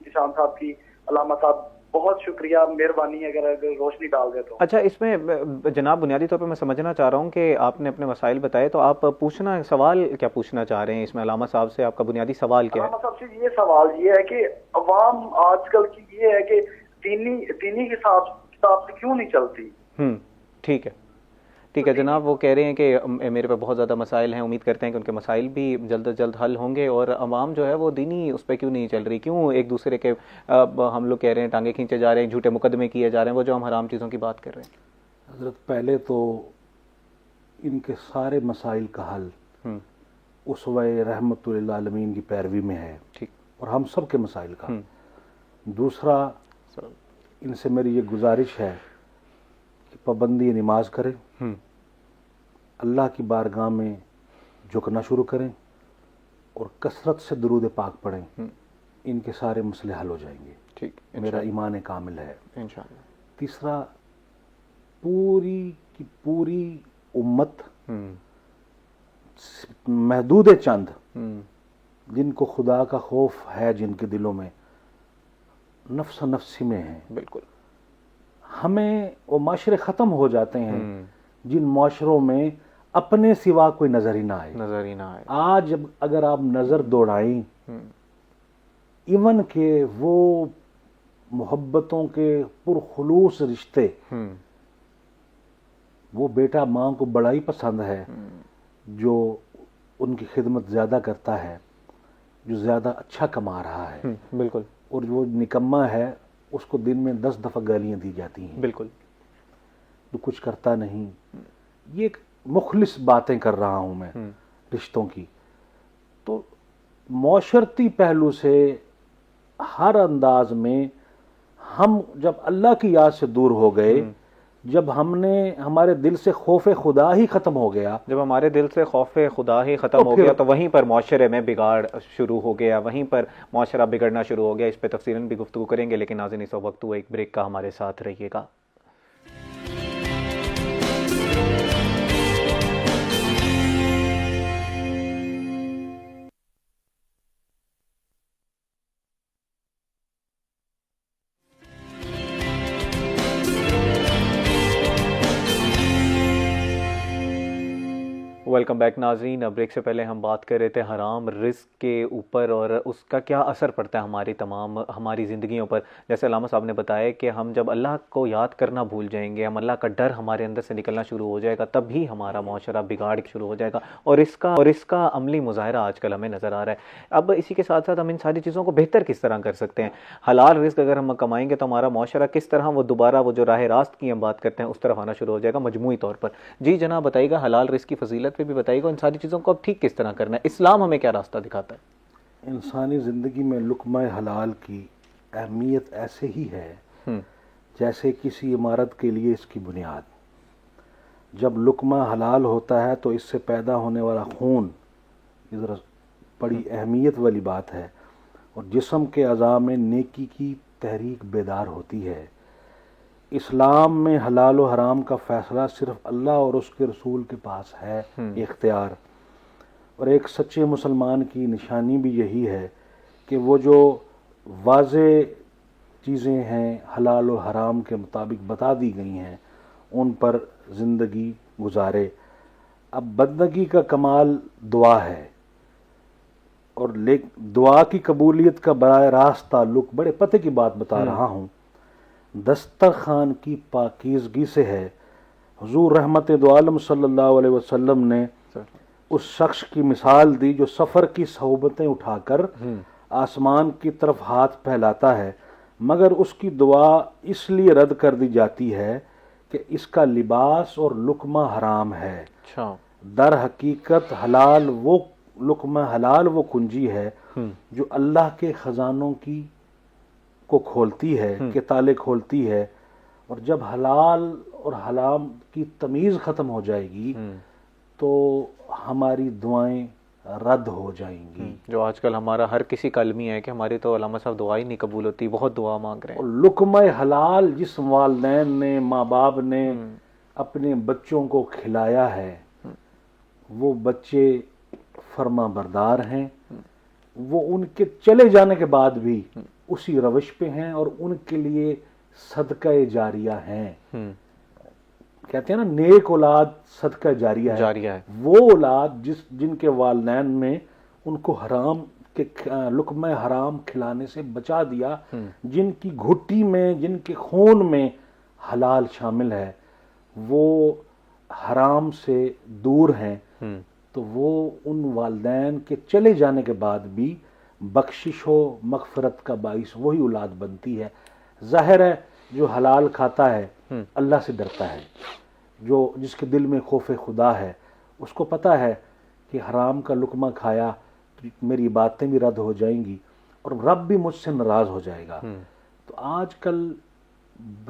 निशान साहब की। अलामा साहब बहुत शुक्रिया, मेहरबानी है अगर रोशनी डाल दे तो। अच्छा, इसमें जनाब बुनियादी तौर पे मैं समझना चाह रहा हूँ कि आपने अपने मसाइल बताए, तो आप पूछना सवाल क्या पूछना चाह रहे हैं इसमें अलामा साहब से? आपका बुनियादी सवाल क्या है? अलामा साहब से ये सवाल ये है कि अवाम आजकल की ये है कि दीनी के हिसाब से क्यों नहीं चलती? ठीक है, ठीक है जनाब। वो कह रहे हैं कि मेरे पे बहुत ज़्यादा मसाइल हैं, उम्मीद करते हैं कि उनके मसाइल भी जल्द से जल्द हल होंगे, और अवाम जो है वो दीनी उस पर क्यों नहीं चल रही, क्यों एक दूसरे के हम लोग कह रहे हैं टांगे खींचे जा रहे हैं, झूठे मुकदमे किए जा रहे हैं, वो जो हम हराम चीज़ों की बात कर रहे हैं। हजरत, पहले तो इनके सारे मसाइल का हल उसवे रहमतुल आलमीन की पैरवी में है, ठीक, और हम सब के मसाइल का। दूसरा, इनसे मेरी ये गुजारिश है कि पाबंदी नमाज करें, अल्लाह की बारगाह में झुकना शुरू करें और कसरत से दुरूद पाक पढ़ें। इनके सारे मसले हल हो जाएंगे। ठीक, मेरा ईमान कामिल है इंशाअल्लाह। तीसरा, पूरी की पूरी उम्मत महदूद चंद जिनको खुदा का खौफ है, जिनके दिलों में नफ्स नफ्सी में है, बिल्कुल, हमें वो माशरे ख़त्म हो जाते हैं जिन माशरों में अपने सिवा कोई नज़र ही ना आए। आज अगर आप नज़र दौड़ाएं, इवन के वो मोहब्बतों के पुरखुलूस रिश्ते, वो बेटा माँ को बड़ा ही पसंद है जो उनकी खिदमत ज़्यादा करता है, जो ज़्यादा अच्छा कमा रहा है, बिल्कुल, और जो निकम्मा है उसको दिन में 10 दफ़ा गालियाँ दी जाती हैं, बिल्कुल, तो कुछ करता नहीं। ये एक मुखलिस बातें कर रहा हूँ मैं रिश्तों की। तो मौशरती पहलू से हर अंदाज में हम जब अल्लाह की याद से दूर हो गए, जब हमारे दिल से खौफ खुदा ही ख़त्म हो गया, जब हमारे दिल से खौफ खुदा ही ख़त्म हो गया, तो वहीं पर माशरे में बिगाड़ शुरू हो गया, वहीं पर माशरा बिगड़ना शुरू हो गया। इस पर तफसीलन भी गुफ्तगू करेंगे, लेकिन नाज़रीन इस वक्त हुआ एक ब्रेक का, हमारे साथ रहिएगा। वेलकम बैक नाज़रीन। ब्रेक से पहले हम बात कर रहे थे हराम रिस्क के ऊपर और उसका क्या असर पड़ता है हमारी ज़िंदगियों पर। जैसे अल्लामा साहब ने बताया कि हम जब अल्लाह को याद करना भूल जाएंगे, हम अल्लाह का डर हमारे अंदर से निकलना शुरू हो जाएगा, तब भी हमारा माशरा बिगाड़ शुरू हो जाएगा, और इसका अमली मुज़ाहरा आजकल हमें नज़र आ रहा है। अब इसी के साथ साथ हम इन सारी चीज़ों को बेहतर किस तरह कर सकते हैं? हलाल रिस्क अगर हम कमाएंगे तो हमारा माशरा किस तरह वो दोबारा वो जो राह रास्त की हम बात करते हैं उस तरफ आना शुरू हो जाएगा मजमूई तौर पर। जी जनाब बताइएगा, हलाल रिस्क की फजीलत भी बताइएगा, इन सारी चीज़ों को अब ठीक किस तरह करना है, इस्लाम हमें क्या रास्ता दिखाता है? इंसानी ज़िंदगी में लुक़्मा हलाल की अहमियत ऐसे ही है जैसे किसी इमारत के लिए इसकी बुनियाद। जब लुक़्मा हलाल होता है तो इससे पैदा होने वाला खून इधर बड़ी अहमियत वाली बात है, और जिस्म के अज़ा में नेकी की तहरीक बेदार होती है। इस्लाम में हलाल और हराम का फ़ैसला सिर्फ अल्लाह और उसके रसूल के पास है इख्तियार, और एक सच्चे मुसलमान की निशानी भी यही है कि वो जो वाज़े चीज़ें हैं हलाल और हराम के मुताबिक बता दी गई हैं उन पर ज़िंदगी गुजारे। अब बंदगी का कमाल दुआ है, और दुआ की कबूलियत का बराह रास्त ताल्लुक़ बड़े पते की बात बता रहा हूँ, दस्तरखान की पाकीज़गी से है। हुज़ूर रहमत दो आलम सल्लल्लाहु अलैहि वसल्लम ने उस शख्स की मिसाल दी जो सफ़र की सोबतें उठाकर आसमान की तरफ हाथ फैलाता है, मगर उसकी दुआ इसलिए रद्द कर दी जाती है कि इसका लिबास और लुक़मा हराम है। दर हकीकत लुक़मा हलाल वो कुंजी है जो अल्लाह के ख़जानों को खोलती है, के ताले खोलती है, और जब हलाल और हराम की तमीज़ ख़त्म हो जाएगी तो हमारी दुआएं रद्द हो जाएंगी। जो आजकल हमारा हर किसी का अलमी है कि हमारी तो अल्लामा साहब दुआ ही नहीं कबूल होती, बहुत दुआ मांग रहे हैं। और लुक़्मा हलाल जिस वालिदैन ने, माँ बाप ने अपने बच्चों को खिलाया है, वो बच्चे फर्मा बरदार हैं, वो उनके चले जाने के बाद भी उसी रविश पे हैं और उनके लिए सदका जारिया हैं। कहते हैं ना, नेक औलाद सदका जारिया है। वो औलाद जिनके वालिदैन ने उनको हराम के लुक़्मा हराम खिलाने से बचा दिया, जिनकी घुट्टी में, जिनके खून में हलाल शामिल है, वो हराम से दूर हैं, तो वो उन वालिदैन के चले जाने के बाद भी बख्शिश हो, मग़फ़िरत का बाइस वही औलाद बनती है। ज़ाहिर है जो हलाल खाता है अल्लाह से डरता है, जो जिसके दिल में खौफ खुदा है, उसको पता है कि हराम का लुक़मा खाया तो मेरी बातें भी रद्द हो जाएंगी और रब भी मुझसे नाराज़ हो जाएगा। तो आजकल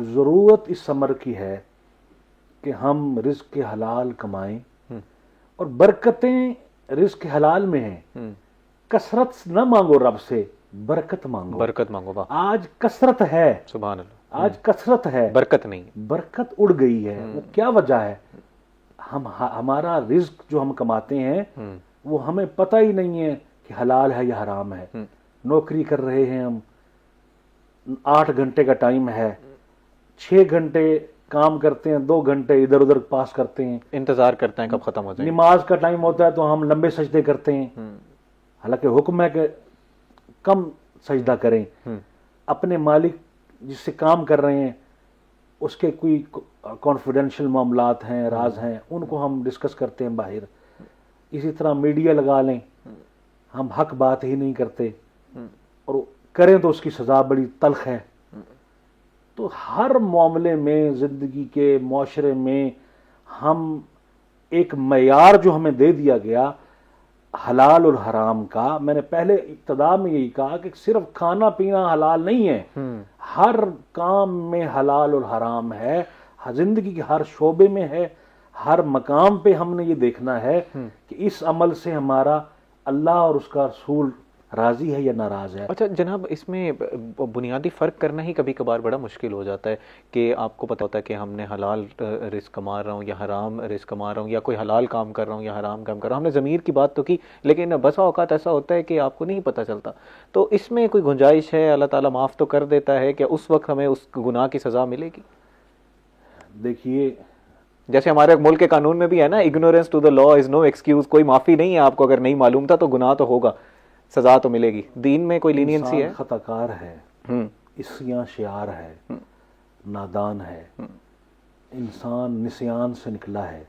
ज़रूरत इस अमर की है कि हम रिज़्क़ हलाल कमाएं और बरकतें रिज़्क़ हलाल में हैं। कसरत न मांगो रब से, बरकत मांगो। आज कसरत है, सुभान अल्लाह, आज कसरत है, बरकत नहीं, बरकत उड़ गई है। वो क्या वजह है? हमारा रिज़्क़ जो हम कमाते हैं वो हमें पता ही नहीं है कि हलाल है या हराम है। नौकरी कर रहे हैं हम, 8 घंटे का टाइम है, 6 घंटे काम करते हैं, 2 घंटे इधर उधर पास करते हैं, इंतजार करते हैं कब खत्म हो जाए। नमाज का टाइम होता है तो हम लंबे सजदे करते हैं, हालांकि हुक्म है कि कम सजदा करें। अपने मालिक जिससे काम कर रहे हैं उसके कोई कॉन्फिडेंशियल मामलात हैं, राज हैं, उनको हम डिस्कस करते हैं बाहर। इसी तरह मीडिया लगा लें, हम हक बात ही नहीं करते और करें तो उसकी सज़ा बड़ी तल्ख है। तो हर मामले में, ज़िंदगी के माशरे में, हम एक मयार जो हमें दे दिया गया हलाल और हराम का, मैंने पहले इब्तिदा में यही कहा कि सिर्फ खाना पीना हलाल नहीं है, हर काम में हलाल और हराम है, जिंदगी के हर शोबे में है, हर मकाम पे हमने ये देखना है कि इस अमल से हमारा अल्लाह और उसका रसूल राजी है या नाराज है। अच्छा जनाब, इसमें बुनियादी फ़र्क करना ही कभी कभार बड़ा मुश्किल हो जाता है कि आपको पता होता है कि हमने हलाल रिस्क कमा रहा हूँ या हराम रिस्क कमा रहा हूँ, या कोई हलाल काम कर रहा हूँ या हराम काम कर रहा हूँ। हमने ज़मीर की बात तो की, लेकिन बसा औकात ऐसा होता है कि आपको नहीं पता चलता। तो इसमें कोई गुंजाइश है, अल्लाह ताला माफ़ तो कर देता है, कि उस वक्त हमें उस गुनाह की सज़ा मिलेगी? देखिए, जैसे हमारे मुल्क के कानून में भी है ना, ignorance to the law is no excuse, कोई माफ़ी नहीं है आपको, अगर नहीं मालूम था तो गुनाह तो होगा, सजा तो मिलेगी। दीन में कोई लीनियंसी है? खताकार है, इस्यां शियार है, नादान है, इंसान निस्यान से निकला है,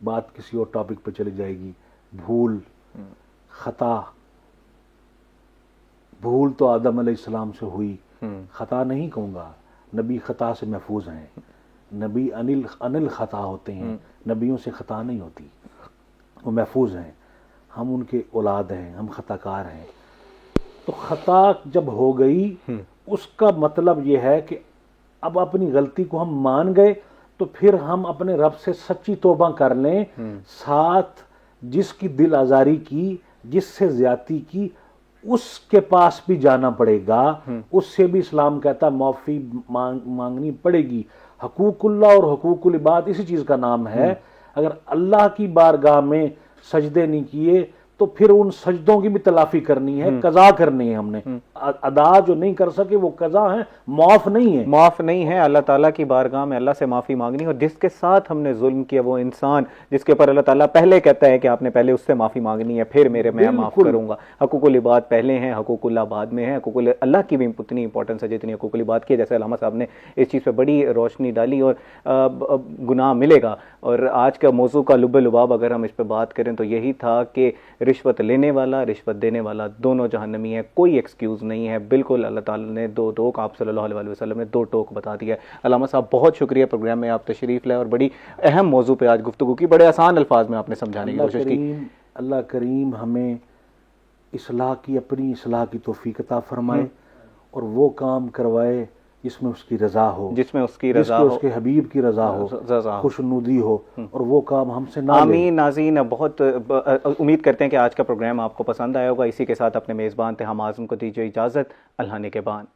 बात किसी और टॉपिक पे चली जाएगी। भूल, खता, भूल तो आदम अलैहिस्सलाम से हुई, खता नहीं कहूँगा, नबी खता से महफूज हैं। नबी अनिल खता होते हैं, नबियों से खता नहीं होती, वो महफूज हैं। हम उनके औलाद हैं, हम खताकार हैं। तो खता जब हो गई, उसका मतलब ये है कि अब अपनी गलती को हम मान गए, तो फिर हम अपने रब से सच्ची तौबा कर लें, साथ जिसकी दिल आज़ारी की, जिससे ज़्यादती की, उसके पास भी जाना पड़ेगा, उससे भी इस्लाम कहता माफ़ी मांगनी पड़ेगी। हकूकुल्लाह और हकूकुल इबाद इसी चीज़ का नाम है। अगर अल्लाह की बारगाह में सजदे नहीं किए तो फिर उन सजदों की भी तलाफी करनी है, कज़ा करनी है हमने। अदा जो नहीं कर सके वो कज़ा है, माफ़ नहीं है, माफ़ नहीं है। अल्लाह ताला की बारगाह में अल्लाह से माफ़ी मांगनी, और जिसके साथ हमने जुल्म किया वो इंसान जिसके ऊपर अल्लाह ताला पहले कहता है कि आपने पहले उससे माफ़ी मांगनी है, फिर मैं माफ़ करूँगा। हकूकुल इबाद पहले हैं, हकूकुल्लाह बाद में है। हकूकुल अल्लाह की भी उतनी इंपॉर्टेंस है जितनी हकूकुल इबाद की है। जैसे अल्लामा साहब ने इस चीज़ पर बड़ी रोशनी डाली, और गुनाह मिलेगा। और आज का मौजू का लुब लुबाब अगर हम इस पर बात करें तो यही था कि रिश्वत लेने वाला, रिश्वत देने वाला दोनों जहन्नमी है, कोई एक्सक्यूज़ नहीं है। बिल्कुल अल्लाह ताला ने दो टोक, आप सल्लल्लाहु अलैहि वसल्लम ने 2 टोक बता दिया है। अल्लामा साहब बहुत शुक्रिया, प्रोग्राम में आप तशरीफ़ लाए और बड़ी अहम मौजू पे आज गुफ्तगू की, बड़े आसान अल्फाज में आपने समझाने की कोशिश की। अल्लाह करीम हमें इस्लाह की, अपनी इस्लाह की तौफीक अता फरमाए और वो काम करवाए जिसमें उसकी रजा हो, जिसमें उसकी रजा हो, उसके हबीब की रजा हो, खुशनुदी हो, और वो काम हमसे ना आमीन। नाज़रीन, बहुत उम्मीद करते हैं कि आज का प्रोग्राम आपको पसंद आया होगा। इसी के साथ अपने मेज़बान तहम आज़म को दीजिए इजाज़त। अल्लाह ने के बान।